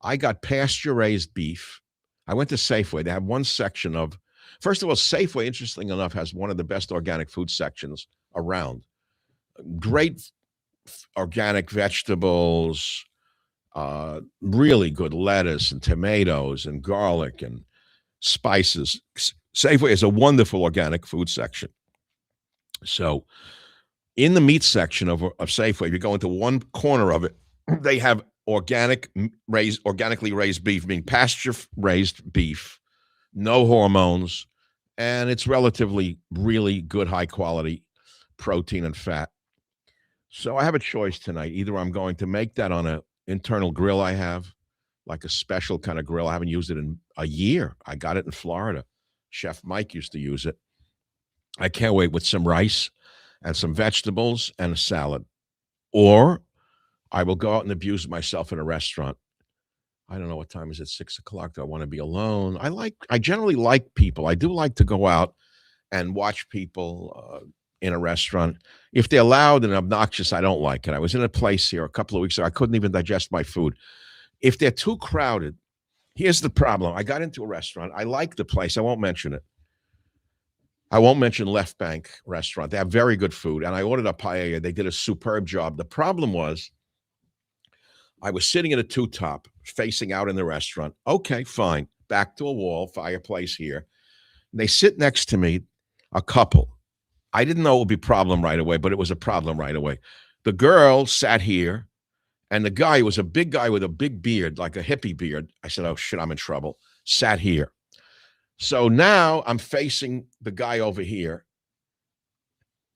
I got pasture-raised beef. I went to Safeway. They have one section of, first of all, Safeway, interesting enough, has one of the best organic food sections around. Great organic vegetables, really good lettuce and tomatoes and garlic and spices. Safeway is a wonderful organic food section. So in the meat section of Safeway, if you go into one corner of it, they have organically raised beef, meaning pasture-raised beef, no hormones, and it's relatively really good, high-quality protein and fat. So I have a choice tonight. Either I'm going to make that on an internal grill I have, like a special kind of grill. I haven't used it in a year. I got it in Florida. Chef Mike used to use it. I can't wait, with some rice and some vegetables and a salad. Or I will go out and abuse myself in a restaurant. I don't know what time is it, 6 o'clock. Do I want to be alone? I generally like people. I do like to go out and watch people in a restaurant. If they're loud and obnoxious, I don't like it. I was in a place here a couple of weeks ago. I couldn't even digest my food. If they're too crowded, here's the problem. I got into a restaurant. I like the place. I won't mention it. I won't mention Left Bank Restaurant. They have very good food. And I ordered a paella. They did a superb job. The problem was, I was sitting at a two-top facing out in the restaurant. Okay, fine. Back to a wall, fireplace here. And they sit next to me, a couple. I didn't know it would be a problem right away, but it was a problem right away. The girl sat here, and the guy was a big guy with a big beard, like a hippie beard. I said, oh, shit, I'm in trouble. Sat here. So now I'm facing the guy over here.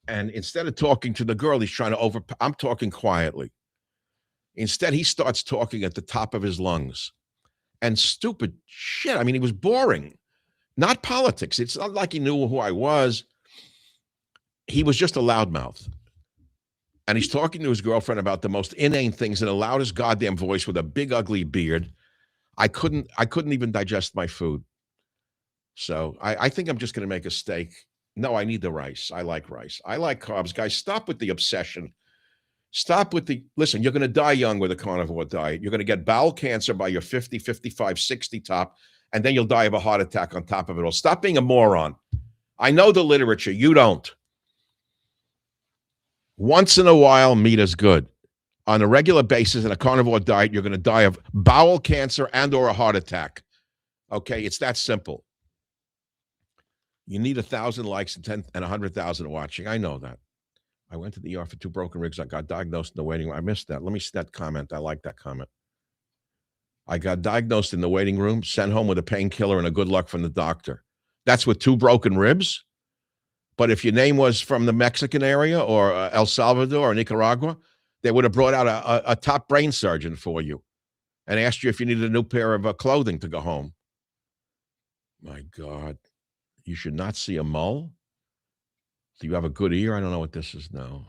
And instead of talking to the girl, he's trying to I'm talking quietly. Instead, he starts talking at the top of his lungs and stupid shit. I mean, he was boring, not politics. It's not like he knew who I was. He was just a loudmouth. And he's talking to his girlfriend about the most inane things in the loudest goddamn voice with a big ugly beard. I couldn't even digest my food. So I think I'm just going to make a steak. No, I need the rice. I like rice. I like carbs. Guys, stop with the obsession. Stop with listen, you're going to die young with a carnivore diet. You're going to get bowel cancer by your 50, 55, 60 top, and then you'll die of a heart attack on top of it all. Stop being a moron. I know the literature. You don't. Once in a while, meat is good. On a regular basis in a carnivore diet, you're going to die of bowel cancer and or a heart attack. Okay, it's that simple. You need 1,000 likes and 100,000 watching. I know that. I went to the ER for 2 broken ribs. I got diagnosed in the waiting room. I missed that. Let me see that comment. I like that comment. I got diagnosed in the waiting room, sent home with a painkiller and a good luck from the doctor. That's with 2 broken ribs? But if your name was from the Mexican area or El Salvador or Nicaragua, they would have brought out a top brain surgeon for you and asked you if you needed a new pair of clothing to go home. My God. You should not see a mole. Do you have a good ear? I don't know what this is now.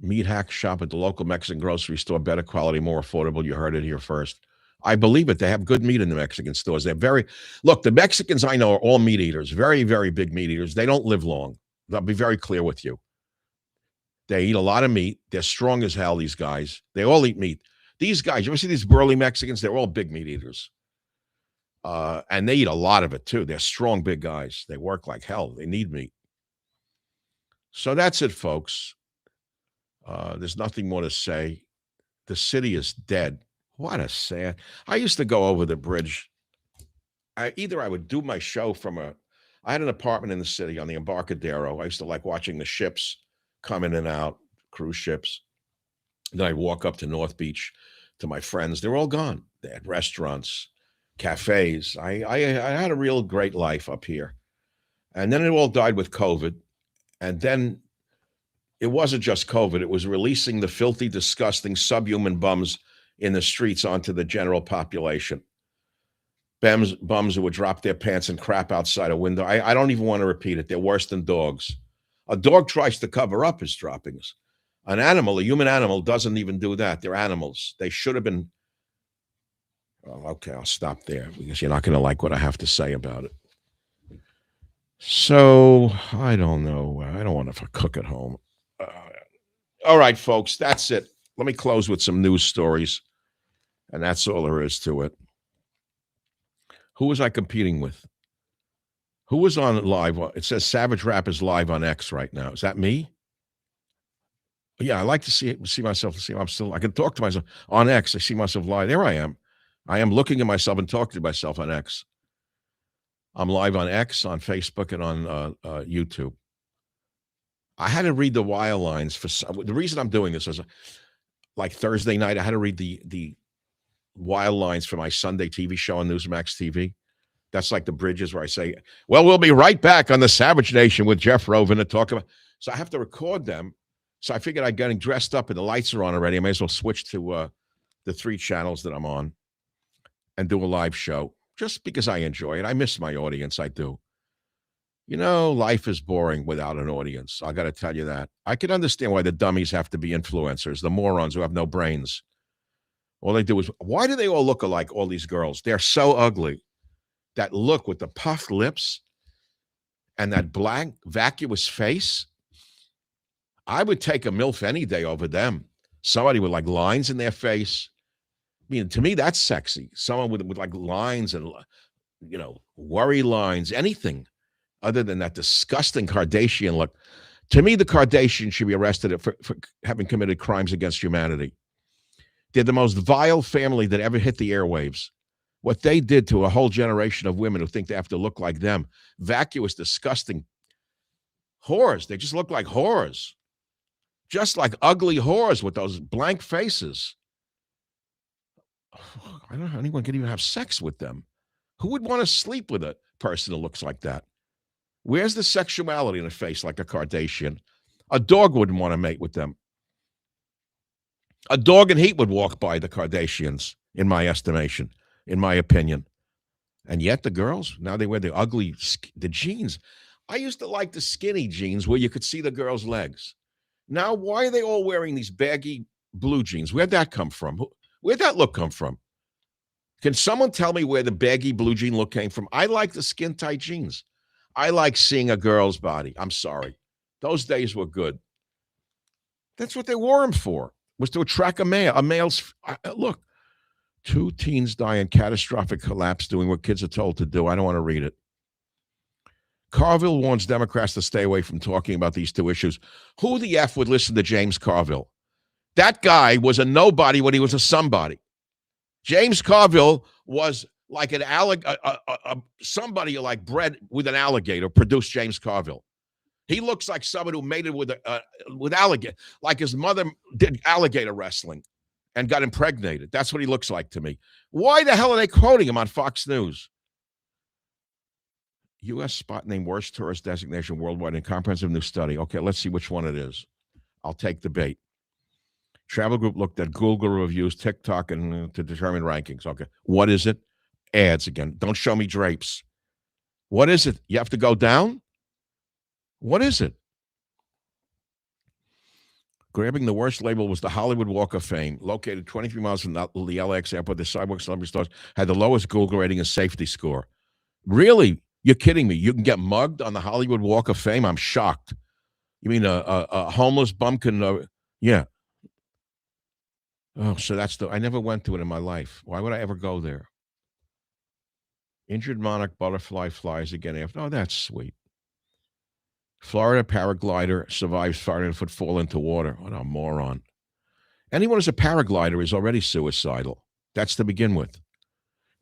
Meat hack shop at the local Mexican grocery store. Better quality, more affordable. You heard it here first. I believe it. They have good meat in the Mexican stores. Look, the Mexicans I know are all meat eaters. Very, very big meat eaters. They don't live long. I'll be very clear with you. They eat a lot of meat. They're strong as hell, these guys. They all eat meat. These guys, you ever see these burly Mexicans? They're all big meat eaters. And they eat a lot of it, too. They're strong, big guys. They work like hell. They need meat. So that's it, folks. There's nothing more to say. The city is dead. What a sad. I used to go over the bridge. I would do my show I had an apartment in the city on the Embarcadero. I used to like watching the ships come in and out, cruise ships. Then I'd walk up to North Beach to my friends. They're all gone. They had restaurants, cafes. I had a real great life up here. And then it all died with COVID. And then it wasn't just COVID. It was releasing the filthy, disgusting, subhuman bums in the streets onto the general population. Bums who would drop their pants and crap outside a window. I don't even want to repeat it. They're worse than dogs. A dog tries to cover up his droppings. An animal, a human animal, doesn't even do that. They're animals. They should have been. Oh, okay, I'll stop there because you're not going to like what I have to say about it. So, I don't know. I don't want to cook at home. All right, folks, that's it. Let me close with some news stories, and that's all there is to it. Who was I competing with? Who was on live? It says Savage Rap is live on X right now. Is that me? Yeah, I like to see myself. I can talk to myself on X. I see myself live. There I am. I am looking at myself and talking to myself on X. I'm live on X, on Facebook, and on YouTube. I had to read the wire lines the reason I'm doing this is like Thursday night. I had to read the wire lines for my Sunday TV show on Newsmax TV. That's like the bridges where I say, "Well, we'll be right back on the Savage Nation with Jeff Rovin to talk about." So I have to record them. So I figured I'm getting dressed up and the lights are on already. I may as well switch to the 3 channels that I'm on and do a live show just because I enjoy it. I miss my audience. I do. You know, life is boring without an audience. I got to tell you that. I can understand why the dummies have to be influencers, the morons who have no brains. All they do is, why do they all look alike, all these girls? They're so ugly. That look with the puffed lips and that blank, vacuous face. I would take a MILF any day over them. Somebody with like lines in their face. I mean, to me, that's sexy. Someone with like lines and, worry lines, anything other than that disgusting Kardashian look. To me, the Kardashians should be arrested for having committed crimes against humanity. They're the most vile family that ever hit the airwaves. What they did to a whole generation of women who think they have to look like them. Vacuous, disgusting whores. They just look like whores. Just like ugly whores with those blank faces. I don't know how anyone can even have sex with them. Who would want to sleep with a person that looks like that? Where's the sexuality in a face like a Kardashian? A dog wouldn't want to mate with them. A dog in heat would walk by the Kardashians, in my estimation, in my opinion. And yet the girls, now they wear the ugly, the jeans. I used to like the skinny jeans where you could see the girls' legs. Now, why are they all wearing these baggy blue jeans? Where'd that come from? Where'd that look come from? Can someone tell me where the baggy blue jean look came from? I like the skin-tight jeans. I like seeing a girl's body. I'm sorry. Those days were good. That's what they wore them for, was to attract a male. A male's, look, 2 teens die in catastrophic collapse doing what kids are told to do. I don't want to read it. Carville warns Democrats to stay away from talking about these two issues. Who the F would listen to James Carville? That guy was a nobody when he was a somebody. James Carville was like an somebody like bred with an alligator produced James Carville. He looks like someone who mated with alligator, like his mother did alligator wrestling and got impregnated. That's what he looks like to me. Why the hell are they quoting him on Fox News? U.S. spot named worst tourist designation worldwide in comprehensive new study. Okay, let's see which one it is. I'll take the bait. Travel Group looked at Google reviews, TikTok, and to determine rankings. Okay, what is it? Ads again. Don't show me drapes. What is it? You have to go down? What is it? Grabbing the worst label was the Hollywood Walk of Fame. Located 23 miles from the LAX airport, the sidewalk celebrity stores had the lowest Google rating and safety score. Really? You're kidding me. You can get mugged on the Hollywood Walk of Fame? I'm shocked. You mean a homeless bum can, yeah. Oh, so I never went to it in my life. Why would I ever go there? Injured monarch butterfly flies again after. Oh, that's sweet. Florida paraglider survives 500-foot fall into water. What a moron. Anyone who's a paraglider is already suicidal. That's to begin with.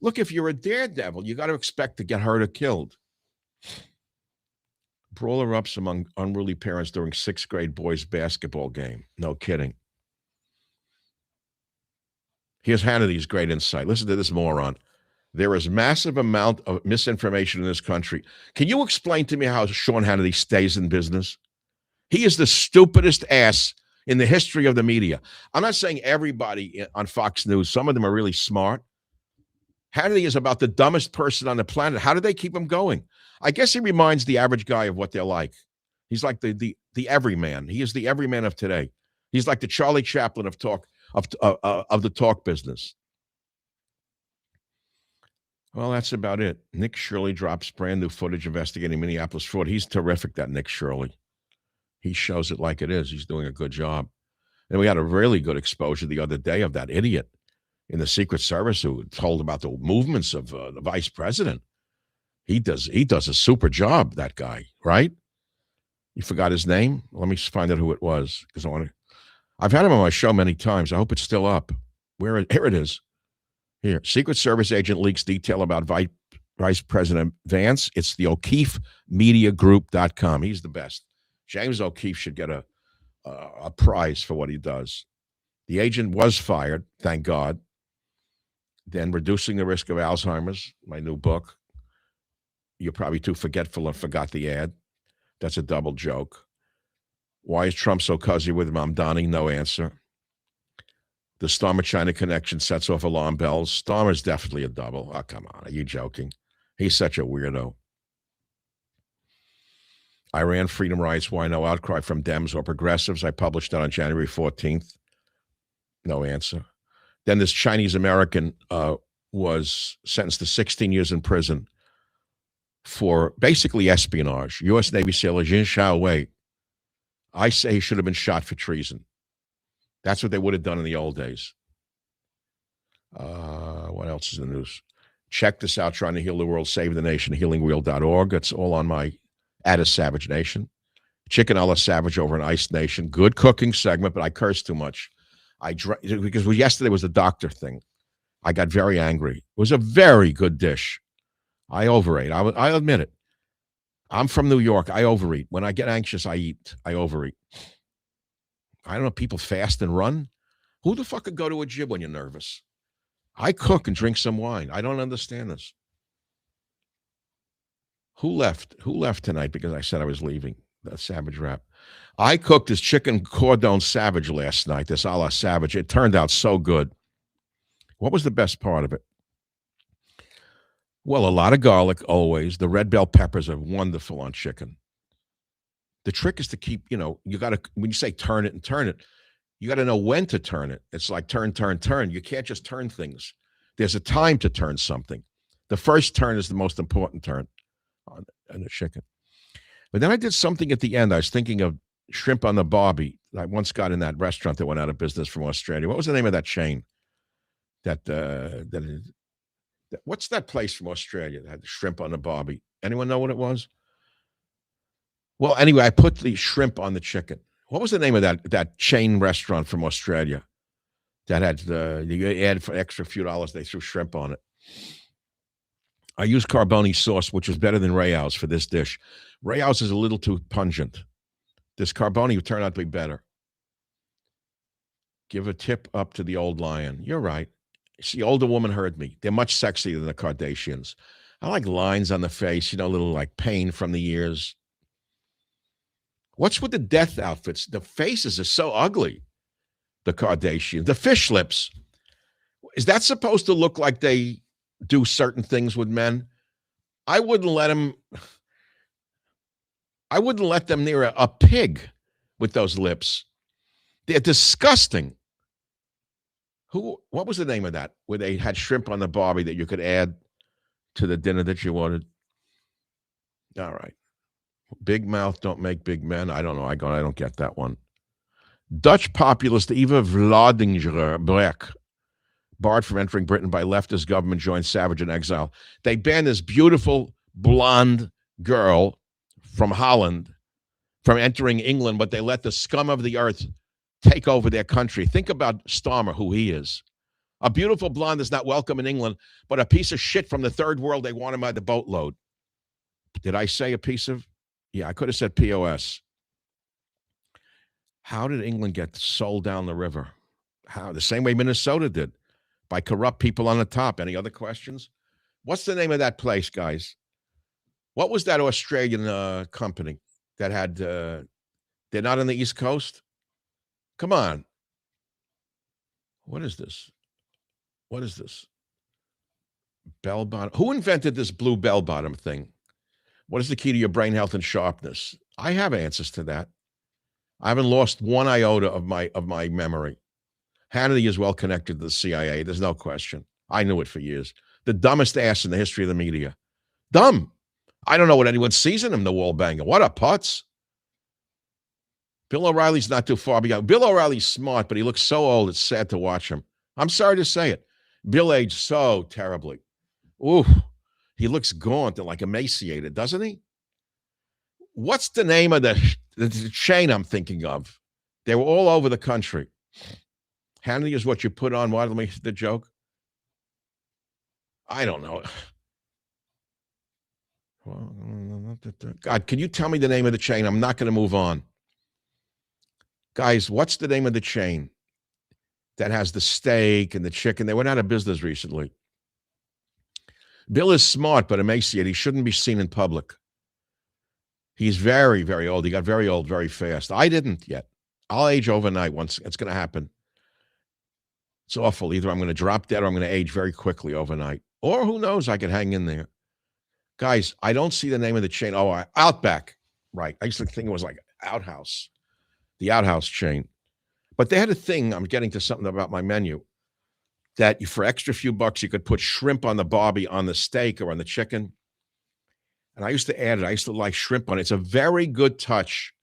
Look, if you're a daredevil, you got to expect to get hurt or killed. Brawl erupts among unruly parents during 6th grade boys' basketball game. No kidding. Here's Hannity's great insight. Listen to this moron. There is massive amount of misinformation in this country. Can you explain to me how Sean Hannity stays in business? He is the stupidest ass in the history of the media. I'm not saying everybody on Fox News. Some of them are really smart. Hannity is about the dumbest person on the planet. How do they keep him going? I guess he reminds the average guy of what they're like. He's like the everyman. He is the everyman of today. He's like the Charlie Chaplin of the talk business. Well, that's about it. Nick Shirley drops brand new footage investigating Minneapolis fraud. He's terrific, that Nick Shirley. He shows it like it is. He's doing a good job. And we had a really good exposure the other day of that idiot in the Secret Service who told about the movements of the vice president. He does a super job, that guy, right? You forgot his name? Let me find out who it was, because I've had him on my show many times. I hope it's still up. Here it is. Here, Secret Service agent leaks detail about Vice President Vance. It's the O'KeefeMediaGroup.com. He's the best. James O'Keefe should get a prize for what he does. The agent was fired, thank God. Then Reducing the Risk of Alzheimer's, my new book. You're probably too forgetful and forgot the ad. That's a double joke. Why is Trump so cozy with Mamdani? No answer. The Starmer-China connection sets off alarm bells. Starmer's definitely a double. Oh, come on. Are you joking? He's such a weirdo. Iran freedom rights. Why no outcry from Dems or progressives? I published that on January 14th. No answer. Then this Chinese-American was sentenced to 16 years in prison for basically espionage. U.S. Navy sailor Jin Xiaowei. I say he should have been shot for treason. That's what they would have done in the old days. What else is in the news? Check this out, Trying to Heal the World, Save the Nation, healingwheel.org. It's all on my At Savage Nation. Chicken a la Savage over in Ice Nation. Good cooking segment, but I cursed too much. Because yesterday was the doctor thing. I got very angry. It was a very good dish. I overate. I'll admit it. I'm from New York. I overeat. When I get anxious, I eat. I overeat. I don't know, people fast and run. Who the fuck could go to a gym when you're nervous? I cook and drink some wine. I don't understand this. Who left? Who left tonight because I said I was leaving? The Savage Rap. I cooked this chicken cordon savage last night, this a la Savage. It turned out so good. What was the best part of it? Well, a lot of garlic, always. The red bell peppers are wonderful on chicken. The trick is to keep, you got to, when you say turn it and turn it, you got to know when to turn it. It's like turn, turn, turn. You can't just turn things. There's a time to turn something. The first turn is the most important turn on the chicken. But then I did something at the end. I was thinking of shrimp on the barbie. I once got in that restaurant that went out of business from Australia. What was the name of that chain? What's that place from Australia that had the shrimp on the barbie? Anyone know what it was? Well, anyway, I put the shrimp on the chicken. What was the name of that chain restaurant from Australia that had you add for extra few dollars? They threw shrimp on it. I used carboni sauce, which was better than Rao's for this dish. Rao's is a little too pungent. This carboni would turn out to be better. Give a tip up to the old lion. You're right. See, older woman heard me. They're much sexier than the Kardashians. I like lines on the face, a little like pain from the years. What's with the death outfits? The faces are so ugly. The Kardashians, the fish lips. Is that supposed to look like they do certain things with men? I wouldn't let them near a pig with those lips. They're disgusting. What was the name of that? Where they had shrimp on the barbie that you could add to the dinner that you wanted? All right. Big mouth don't make big men. I don't know. I don't get that one. Dutch populist Eva Vlaardingerbrecht, barred from entering Britain by leftist government, joined Savage in exile. They banned this beautiful blonde girl from Holland from entering England, but they let the scum of the earth take over their country. Think about Starmer, who he is. A beautiful blonde is not welcome in England, but a piece of shit from the third world, they want him by the boatload. Did I say a piece of? Yeah, I could have said POS. How did England get sold down the river? How? The same way Minnesota did, by corrupt people on the top. Any other questions? What's the name of that place, guys? What was that Australian company that had, they're not on the East Coast? Come on. What is this? What is this? Bell bottom. Who invented this blue bell bottom thing? What is the key to your brain health and sharpness? I have answers to that. I haven't lost one iota of my memory. Hannity is well connected to the CIA. There's no question. I knew it for years. The dumbest ass in the history of the media. Dumb. I don't know what anyone sees in him, the wall banger. What a putz. Bill O'Reilly's not too far behind. Bill O'Reilly's smart, but he looks so old, it's sad to watch him. I'm sorry to say it. Bill aged so terribly. Ooh, he looks gaunt and like emaciated, doesn't he? What's the name of the chain I'm thinking of? They were all over the country. Hannity is what you put on. What? Let me the joke. I don't know. God, can you tell me the name of the chain? I'm not going to move on. Guys, what's the name of the chain that has the steak and the chicken? They went out of business recently. Bill is smart, but emaciated. He shouldn't be seen in public. He's very, very old. He got very old very fast. I didn't yet. I'll age overnight once. It's going to happen. It's awful. Either I'm going to drop dead or I'm going to age very quickly overnight. Or who knows, I could hang in there. Guys, I don't see the name of the chain. Oh, Outback. Right. I used to think it was like Outhouse. The Outhouse chain. But they had a thing, I'm getting to something about my menu, that for extra few bucks, you could put shrimp on the barbie on the steak or on the chicken. And I used to add it. I used to like shrimp on it. It's a very good touch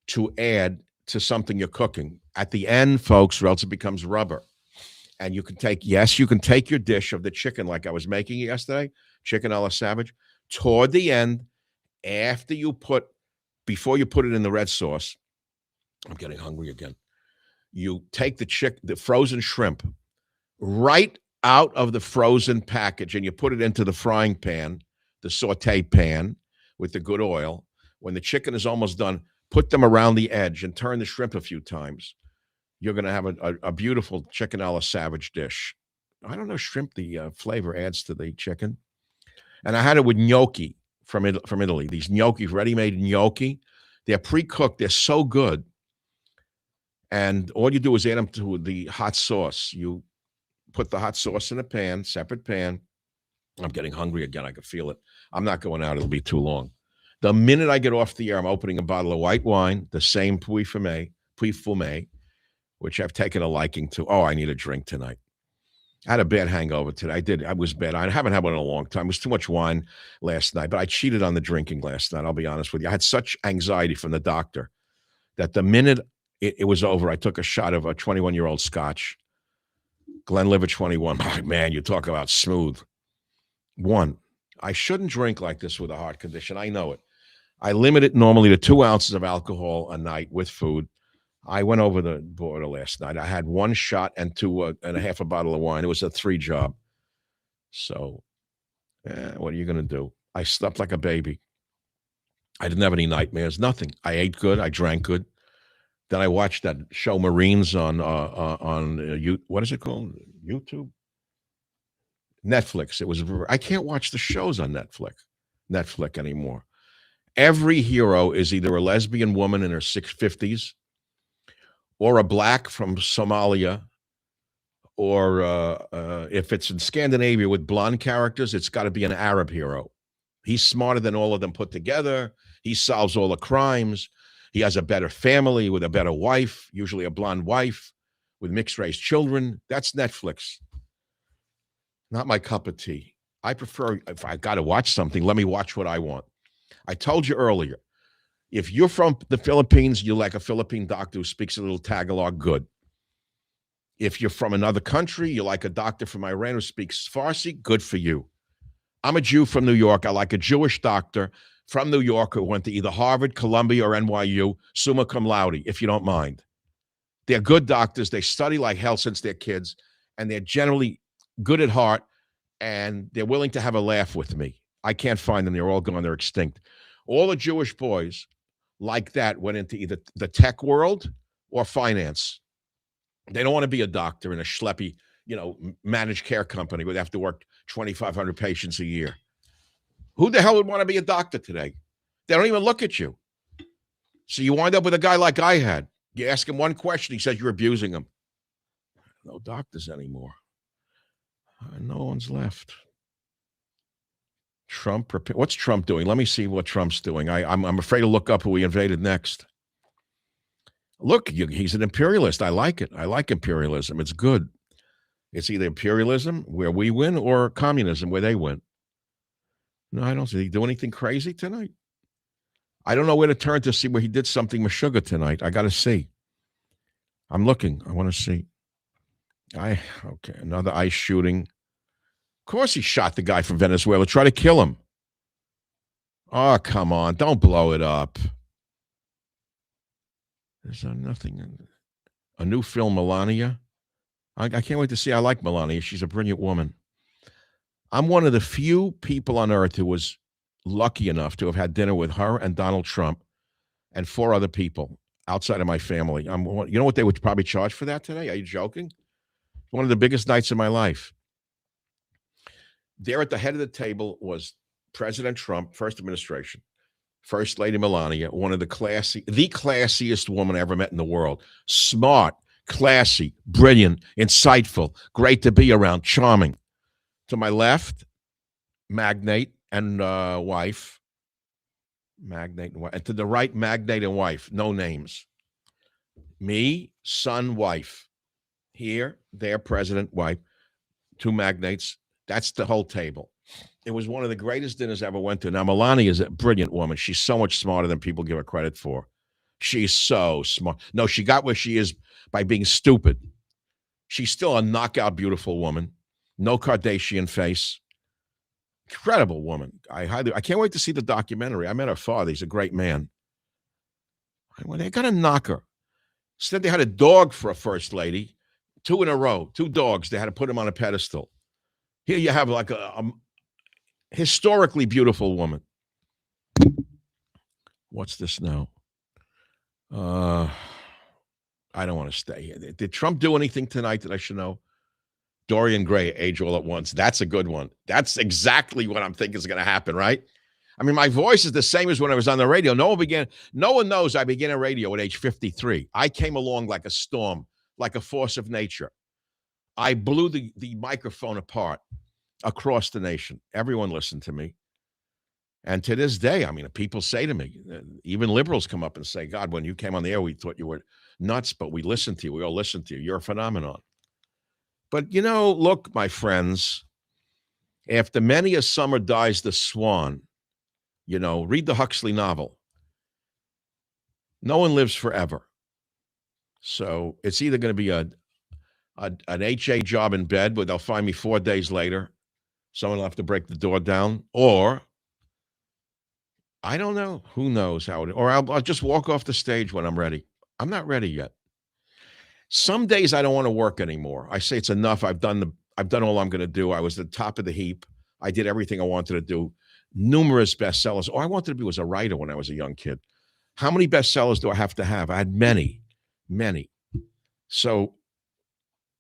to add to something you're cooking. At the end, folks, or else it becomes rubber. And you can take your dish of the chicken like I was making yesterday, chicken a la Savage, toward the end, before you put it in the red sauce. I'm getting hungry again. You take the frozen shrimp right out of the frozen package and you put it into the frying pan, the saute pan with the good oil. When the chicken is almost done, put them around the edge and turn the shrimp a few times. You're going to have a beautiful chicken a la Savage dish. I don't know, shrimp, the flavor adds to the chicken. And I had it with gnocchi from Italy. These gnocchi, ready-made gnocchi, they're pre-cooked. They're so good. And all you do is add them to the hot sauce. You put the hot sauce in a pan, separate pan. I'm getting hungry again. I can feel it. I'm not going out. It'll be too long. The minute I get off the air, I'm opening a bottle of white wine, the same Puy-Fumé, which I've taken a liking to. Oh, I need a drink tonight. I had a bad hangover today. I was bad. I haven't had one in a long time. It was too much wine last night, but I cheated on the drinking last night. I'll be honest with you. I had such anxiety from the doctor that the minute it was over, I took a shot of a 21-year-old scotch. Glenlivet 21. Oh, man, you talk about smooth. One, I shouldn't drink like this with a heart condition. I know it. I limit it normally to 2 ounces of alcohol a night with food. I went over the border last night. I had 1 shot and 2.5 a bottle of wine. It was a 3 job. So, what are you going to do? I slept like a baby. I didn't have any nightmares, nothing. I ate good. I drank good. Then I watched that show Marines on what is it called? YouTube? Netflix. I can't watch the shows on Netflix anymore. Every hero is either a lesbian woman in her 50s or a black from Somalia, or if it's in Scandinavia with blonde characters, it's got to be an Arab hero. He's smarter than all of them put together. He solves all the crimes. He has a better family with a better wife, usually a blonde wife with mixed-race children. That's Netflix. Not my cup of tea. I prefer, if I got to watch something, let me watch what I want. I told you earlier, if you're from the Philippines, you like a Philippine doctor who speaks a little Tagalog, good. If you're from another country, you like a doctor from Iran who speaks Farsi, good for you. I'm a Jew from New York. I like a Jewish doctor from New York who went to either Harvard, Columbia, or NYU, summa cum laude, if you don't mind. They're good doctors. They study like hell since they're kids, and they're generally good at heart, and they're willing to have a laugh with me. I can't find them. They're all gone. They're extinct. All the Jewish boys like that went into either the tech world or finance. They don't want to be a doctor in a schleppy, managed care company where they have to work 2,500 patients a year. Who the hell would want to be a doctor today? They don't even look at you. So you wind up with a guy like I had. You ask him one question, he says you're abusing him. No doctors anymore. No one's left. Trump, what's Trump doing? Let me see what Trump's doing. I'm afraid to look up who he invaded next. Look, he's an imperialist. I like it. I like imperialism. It's good. It's either imperialism where we win or communism where they win. No, I don't see. Did he do anything crazy tonight? I don't know where to turn to see where he did something with sugar tonight. I got to see. I'm looking. I want to see. Okay, another ICE shooting. Of course he shot the guy from Venezuela. Try to kill him. Oh, come on. Don't blow it up. There's nothing. A new film, Melania. I can't wait to see. I like Melania. She's a brilliant woman. I'm one of the few people on earth who was lucky enough to have had dinner with her and Donald Trump and 4 other people outside of my family. You know what they would probably charge for that today? Are you joking? One of the biggest nights of my life. There at the head of the table was President Trump, first administration, First Lady Melania, the classiest woman I ever met in the world. Smart, classy, brilliant, insightful, great to be around, charming. To my left, magnate and wife. Magnate and wife. And to the right, magnate and wife. No names. Me, son, wife. Here, there, president, wife. 2 magnates. That's the whole table. It was one of the greatest dinners I ever went to. Now, Melania is a brilliant woman. She's so much smarter than people give her credit for. She's so smart. No, she got where she is by being stupid. She's still a knockout, beautiful woman. No Kardashian face. Incredible woman. I can't wait to see the documentary. I met her father. He's a great man. They got to knock her. Instead, they had a dog for a first lady. 2 in a row. 2 dogs. They had to put him on a pedestal. Here you have like a historically beautiful woman. What's this now? I don't want to stay here. Did Trump do anything tonight that I should know? Dorian Gray, Age All at Once. That's a good one. That's exactly what I'm thinking is going to happen, right? I mean, my voice is the same as when I was on the radio. No one knows I began in radio at age 53. I came along like a storm, like a force of nature. I blew the microphone apart across the nation. Everyone listened to me. And to this day, I mean, people say to me, even liberals come up and say, God, when you came on the air, we thought you were nuts, but we listened to you. We all listened to you. You're a phenomenon. But, look, my friends, after many a summer dies the swan, read the Huxley novel. No one lives forever. So it's either going to be an HA job in bed where they'll find me 4 days later. Someone will have to break the door down, or I don't know. Who knows how it, or I'll just walk off the stage when I'm ready. I'm not ready yet. Some days I don't want to work anymore. I say it's enough. I've done all I'm going to do. I was at the top of the heap. I did everything I wanted to do. Numerous bestsellers. All I wanted to be was a writer when I was a young kid. How many bestsellers do I have to have? I had many. So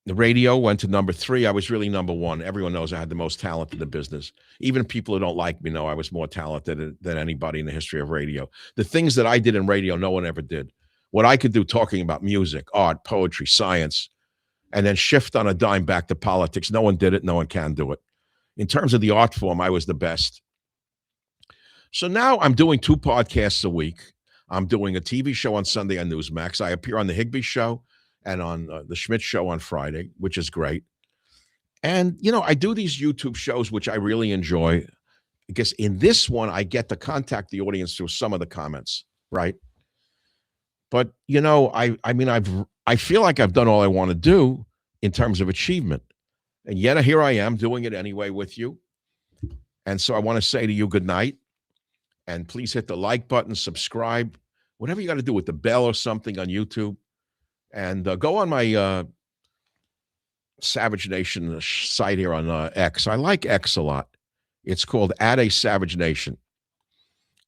the radio went to number 3. I was really number 1. Everyone knows I had the most talent in the business. Even people who don't like me know I was more talented than anybody in the history of radio. The things that I did in radio, no one ever did. What I could do talking about music, art, poetry, science, and then shift on a dime back to politics. No one did it. No one can do it. In terms of the art form, I was the best. So now I'm doing 2 podcasts a week. I'm doing a TV show on Sunday on Newsmax. I appear on the Higbee Show and on the Schmidt Show on Friday, which is great. And, I do these YouTube shows, which I really enjoy, because in this one, I get to contact the audience through some of the comments, right? But, I feel like I've done all I want to do in terms of achievement. And yet here I am doing it anyway with you. And so I want to say to you good night. And please hit the like button, subscribe, whatever you got to do with the bell or something on YouTube. And go on my Savage Nation site here on X. I like X a lot. It's called @ASavageNation.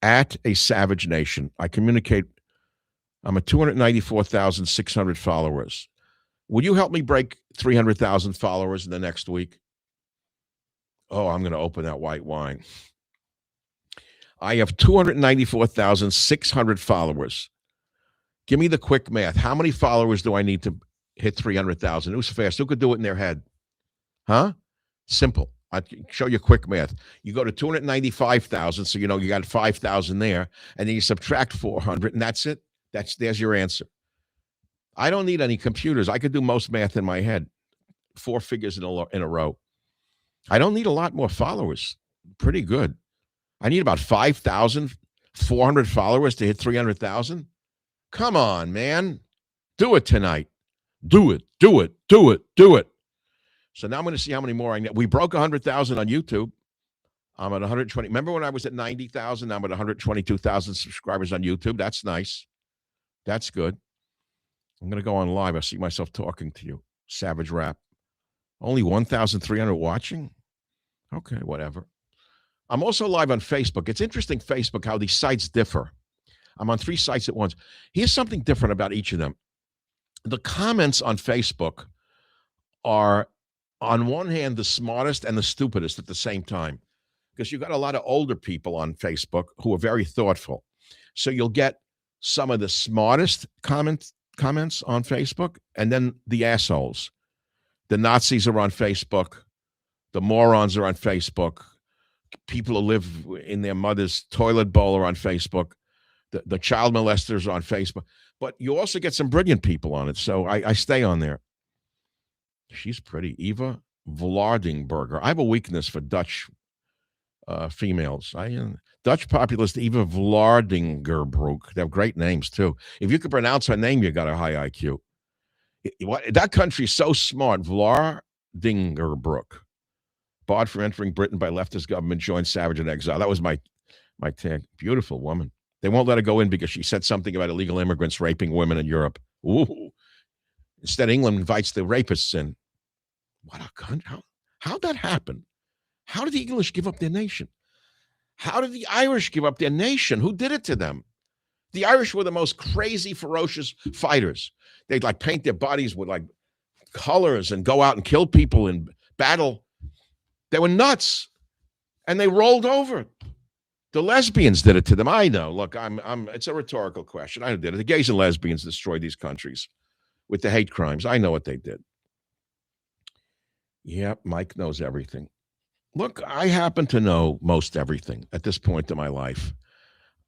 @ASavageNation. I communicate. I'm at 294,600 followers. Would you help me break 300,000 followers in the next week? Oh, I'm going to open that white wine. I have 294,600 followers. Give me the quick math. How many followers do I need to hit 300,000? Who's fast? Who could do it in their head? Huh? Simple. I'll show you quick math. You go to 295,000, so you got 5,000 there, and then you subtract 400, and that's it. There's your answer. I don't need any computers. I could do most math in my head. 4 figures in a row. I don't need a lot more followers. Pretty good. I need about 5,400 followers to hit 300,000. Come on, man. Do it tonight. Do it. So now I'm going to see how many more I need. We broke 100,000 on YouTube. I'm at 120. Remember when I was at 90,000? I'm at 122,000 subscribers on YouTube. That's nice. That's good. I'm going to go on live. I see myself talking to you. Savage Rap. Only 1,300 watching? Okay, whatever. I'm also live on Facebook. It's interesting, Facebook, how these sites differ. I'm on 3 sites at once. Here's something different about each of them. The comments on Facebook are, on one hand, the smartest and the stupidest at the same time, because you've got a lot of older people on Facebook who are very thoughtful. So you'll get some of the smartest comments on Facebook, and then the assholes. The Nazis are on Facebook. The morons are on Facebook. People who live in their mother's toilet bowl are on Facebook. The child molesters are on Facebook. But you also get some brilliant people on it. So I stay on there. She's pretty. Eva Vlardingberger. I have a weakness for Dutch females. Dutch populist Eva Vlardingerbroek. They have great names, too. If you can pronounce her name, you got a high IQ. That country's so smart. Vlardingerbroek. Barred for entering Britain by leftist government, joined Savage in exile. That was my tag. Beautiful woman. They won't let her go in because she said something about illegal immigrants raping women in Europe. Ooh. Instead, England invites the rapists in. What a country. How'd that happen? How did the English give up their nation? How did the Irish give up their nation? Who did it to them? The Irish were the most crazy, ferocious fighters. They'd paint their bodies with colors and go out and kill people in battle. They were nuts, and they rolled over. The lesbians did it to them. I know. Look, it's a rhetorical question. I did it. The gays and lesbians destroyed these countries with the hate crimes. I know what they did. Yep, Mike knows everything. Look, I happen to know most everything at this point in my life.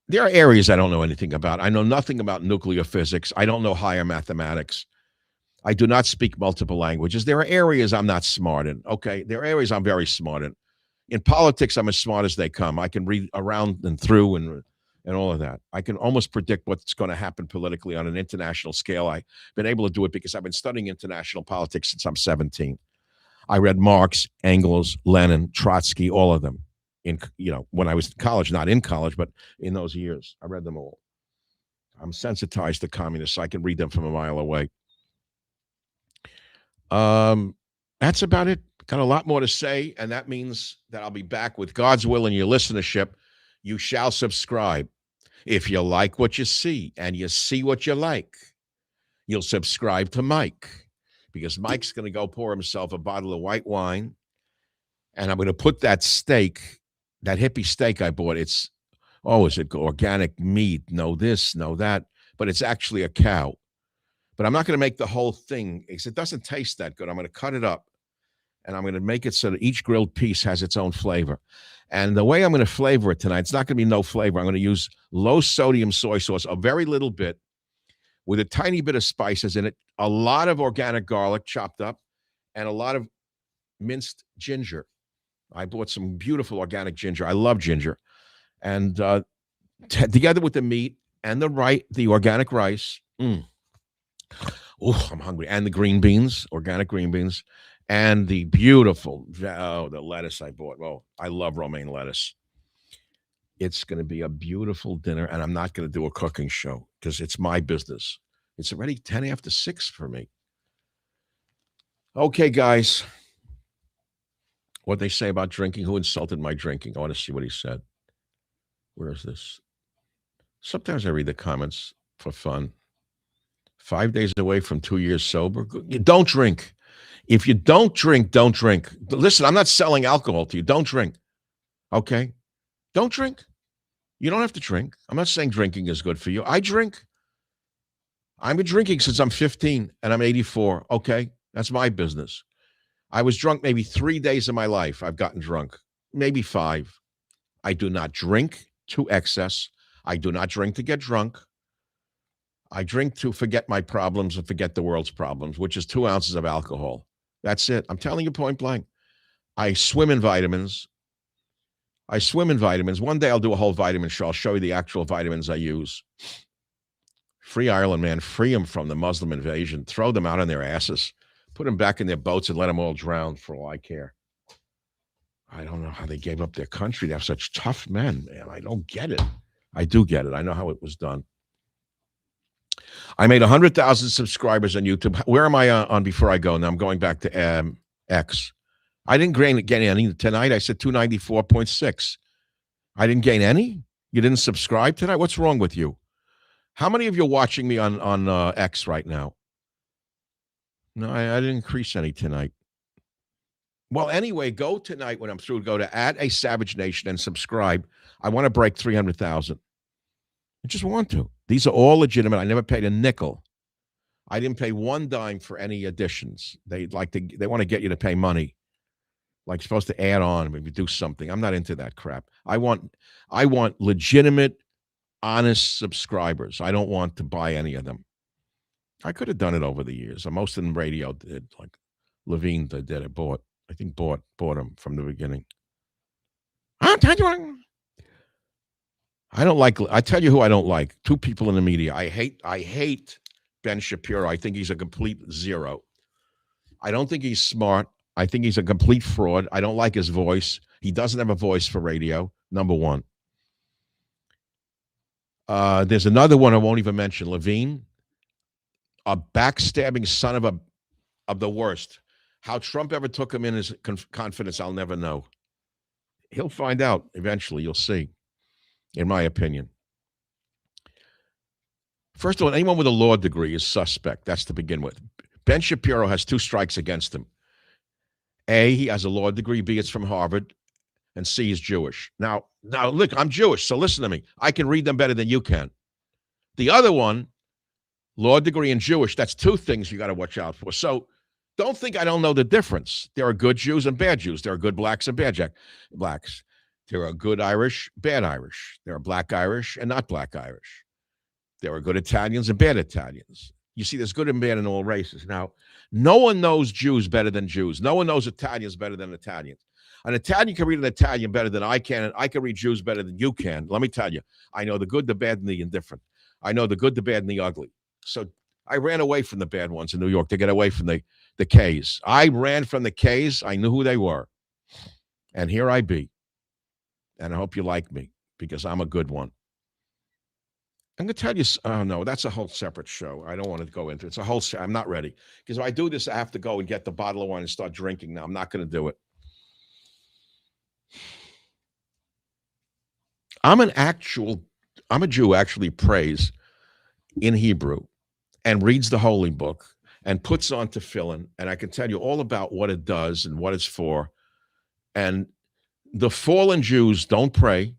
There are areas I don't know anything about. I know nothing about nuclear physics. I don't know higher mathematics. I do not speak multiple languages. There are areas I'm not smart in. Okay. There are areas I'm very smart in. In politics, I'm as smart as they come. I can read around and through and all of that. I can almost predict what's going to happen politically on an international scale. I've been able to do it because I've been studying international politics since I'm 17. I read Marx, Engels, Lenin, Trotsky, all of them when I was in college, not in college, but in those years. I read them all. I'm sensitized to communists. So I can read them from a mile away. That's about it. Got a lot more to say, and that means that I'll be back with God's will in your listenership. You shall subscribe. If you like what you see and you see what you like, you'll subscribe to Mike, because Mike's going to go pour himself a bottle of white wine, and I'm going to put that steak, that hippie steak I bought. Is it organic meat? No this, no that, but it's actually a cow. But I'm not going to make the whole thing because it doesn't taste that good. I'm going to cut it up, and I'm going to make it so that each grilled piece has its own flavor. And the way I'm going to flavor it tonight, it's not going to be no flavor. I'm going to use low sodium soy sauce, a very little bit, with a tiny bit of spices in it, a lot of organic garlic chopped up, and a lot of minced ginger. I bought some beautiful organic ginger. I love ginger. And together with the meat and the organic rice. Oh, I'm hungry. And the green beans, organic green beans, and the beautiful, the lettuce I bought. Well, I love romaine lettuce. It's going to be a beautiful dinner, and I'm not going to do a cooking show because it's my business. It's already 10 after 6 for me. Okay, guys. What they say about drinking? Who insulted my drinking? I want to see what he said. Where is this? Sometimes I read the comments for fun. 5 days away from 2 years sober. You don't drink. If you don't drink, don't drink. Listen, I'm not selling alcohol to you. Don't drink. Okay? Don't drink. You don't have to drink. I'm not saying drinking is good for you. I drink. I've been drinking since I'm 15 and I'm 84. Okay? That's my business. I was drunk maybe 3 days of my life. I've gotten drunk. Maybe 5. I do not drink to excess. I do not drink to get drunk. I drink to forget my problems and forget the world's problems, which is 2 ounces of alcohol. That's it. I'm telling you point blank. I swim in vitamins. One day I'll do a whole vitamin show. I'll show you the actual vitamins I use. Free Ireland, man. Free them from the Muslim invasion. Throw them out on their asses. Put them back in their boats and let them all drown for all I care. I don't know how they gave up their country. They have such tough men, man. I don't get it. I do get it. I know how it was done. I made 100,000 subscribers on YouTube. Where am I on before I go? Now I'm going back to X. I didn't gain any tonight. I said 294.6. I didn't gain any? You didn't subscribe tonight? What's wrong with you? How many of you are watching me on X right now? No, I didn't increase any tonight. Well, anyway, go tonight when I'm through. Go to @ASavageNation and subscribe. I want to break 300,000. I just want to. These are all legitimate. I never paid a nickel. I didn't pay one dime for any additions. They want to get you to pay money. Like you're supposed to add on, maybe do something. I'm not into that crap. I want legitimate, honest subscribers. I don't want to buy any of them. I could have done it over the years. Most of them radio did, like Levine did it. Bought them from the beginning. I tell you who I don't like. 2 people in the media. I hate Ben Shapiro. I think he's a complete zero. I don't think he's smart. I think he's a complete fraud. I don't like his voice. He doesn't have a voice for radio, number one. There's another one I won't even mention. Levine, a backstabbing son of the worst. How Trump ever took him in his confidence, I'll never know. He'll find out eventually. You'll see, in my opinion. First of all, anyone with a law degree is suspect. That's to begin with. Ben Shapiro has 2 strikes against him. A, he has a law degree. B, it's from Harvard. and C is Jewish. Now, look, I'm Jewish, so listen to me. I can read them better than you can. The other one, law degree and Jewish, that's two things you got to watch out for. So don't think I don't know the difference. There are good Jews and bad Jews. There are good blacks and bad blacks. There are good Irish, bad Irish. There are black Irish and not black Irish. There are good Italians and bad Italians. You see, there's good and bad in all races. Now, no one knows Jews better than Jews. No one knows Italians better than Italians. An Italian can read an Italian better than I can, and I can read Jews better than you can. Let me tell you, I know the good, the bad, and the indifferent. I know the good, the bad, and the ugly. So I ran away from the bad ones in New York to get away from the K's. I ran from the K's. I knew who they were. And here I be. And I hope you like me because I'm a good one. I'm going to tell you, oh no, that's a whole separate show. I don't want to go into it. It's a whole, I'm not ready. Because if I do this, I have to go and get the bottle of wine and start drinking now. I'm not going to do it. I'm a Jew actually prays in Hebrew and reads the holy book and puts on tefillin. And I can tell you all about what it does and what it's for. And the fallen Jews don't pray.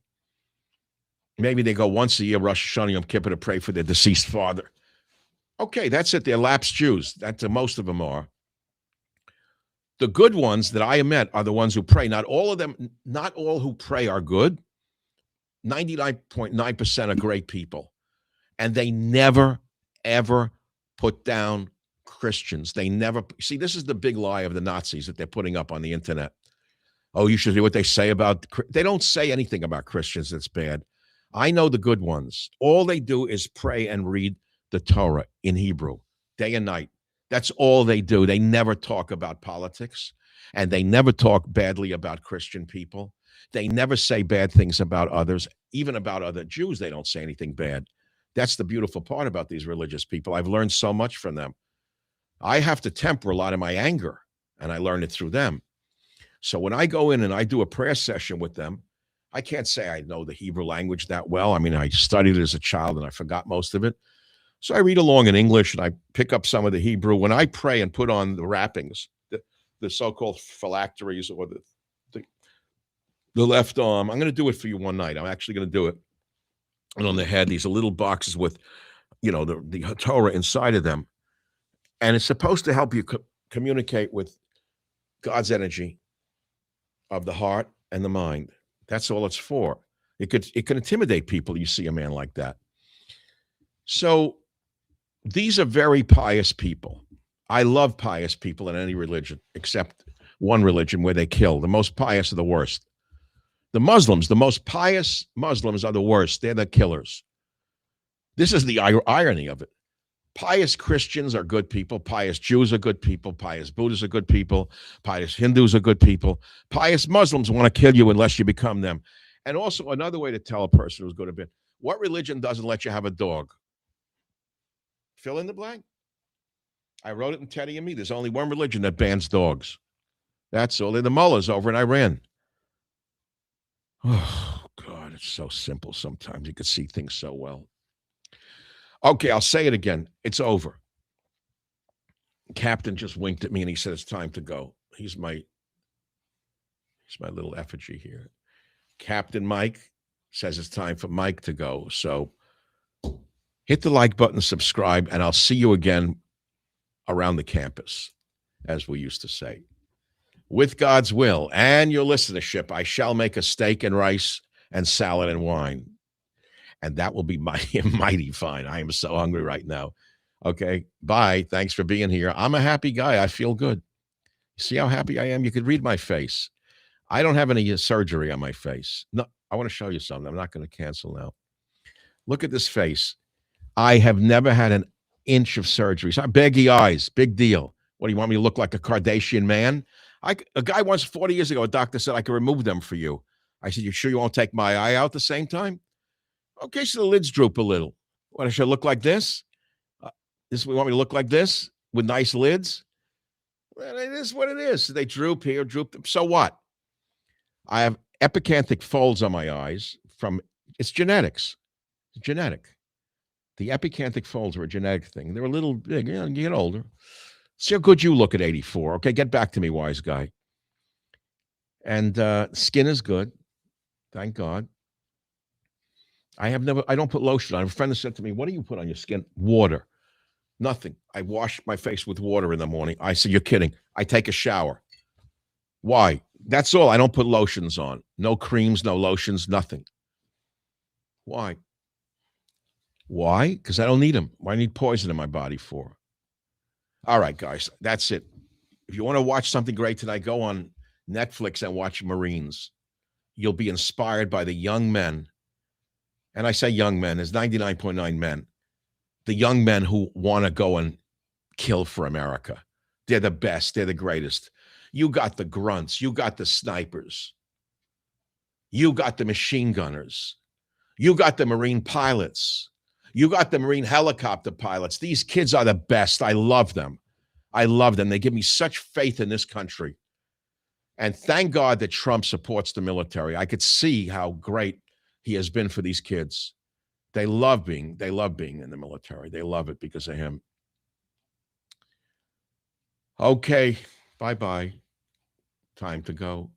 Maybe they go once a year, Rosh Hashanah, Yom Kippur, to pray for their deceased father. Okay, that's it. They're lapsed Jews. That's most of them are. The good ones that I have met are the ones who pray. Not all of them, not all who pray are good. 99.9% are great people. And they never, ever put down Christians. They never, see, this is the big lie of the Nazis that they're putting up on the internet. Oh, you should hear what they say about, they don't say anything about Christians that's bad. I know the good ones. All they do is pray and read the Torah in Hebrew, day and night. That's all they do. They never talk about politics, and they never talk badly about Christian people. They never say bad things about others, even about other Jews. They don't say anything bad. That's the beautiful part about these religious people. I've learned so much from them. I have to temper a lot of my anger, and I learn it through them. So when I go in and I do a prayer session with them, I can't say I know the Hebrew language that well. I mean, I studied it as a child and I forgot most of it. So I read along in English and I pick up some of the Hebrew. When I pray and put on the wrappings, the so-called phylacteries or the left arm, I'm going to do it for you one night. I'm actually going to do it. And on the head, these are little boxes with, the Torah inside of them. And it's supposed to help you communicate with God's energy of the heart and the mind. That's all it's for. It can intimidate people. You see a man like that. So these are very pious people. I love pious people in any religion, except one religion where they kill. The most pious are the worst. The Muslims, the most pious Muslims are the worst. They're the killers. This is the irony of it. Pious Christians are good people. Pious Jews are good people. Pious Buddhists are good people. Pious Hindus are good people. Pious Muslims want to kill you unless you become them. And also another way to tell a person who's good or bad, what religion doesn't let you have a dog? Fill in the blank. I wrote it in Teddy and Me. There's only one religion that bans dogs. That's all. They're the mullahs over in Iran. Oh, God, it's so simple sometimes. You can see things so well. Okay, I'll say it again. It's over. Captain just winked at me and he said it's time to go. He's my little effigy here. Captain Mike says it's time for Mike to go. So hit the like button, subscribe, and I'll see you again around the campus, as we used to say. With God's will and your listenership, I shall make a steak and rice and salad and wine. And that will be mighty fine. I am so hungry right now. Okay, bye. Thanks for being here. I'm a happy guy. I feel good. See how happy I am? You could read my face. I don't have any surgery on my face. No, I want to show you something. I'm not going to cancel now. Look at this face. I have never had an inch of surgery. So baggy eyes, big deal. What, do you want me to look like a Kardashian man? A guy once, 40 years ago, a doctor said, I can remove them for you. I said, you sure you won't take my eye out at the same time? Okay, so the lids droop a little. What, I should look like this? We want me to look like this with nice lids? Well, it is what it is. They droop here, droop. So what? I have epicanthic folds on my eyes it's genetics. It's genetic. The epicanthic folds are a genetic thing. They're a little big. You get older. See how good you look at 84. Okay, get back to me, wise guy. And skin is good. Thank God. I don't put lotion on. A friend has said to me, what do you put on your skin? Water. Nothing. I wash my face with water in the morning. I said, you're kidding. I take a shower. Why? That's all. I don't put lotions on. No creams, no lotions, nothing. Why? Why? Because I don't need them. Why need poison in my body for? All right, guys, that's it. If you want to watch something great tonight, go on Netflix and watch Marines. You'll be inspired by the young men. And I say young men, there's 99.9 men. The young men who want to go and kill for America. They're the best. They're the greatest. You got the grunts. You got the snipers. You got the machine gunners. You got the Marine pilots. You got the Marine helicopter pilots. These kids are the best. I love them. I love them. They give me such faith in this country. And thank God that Trump supports the military. I could see how great he has been for these kids. They love being in the military. They love it because of him. Okay, bye-bye. Time to go.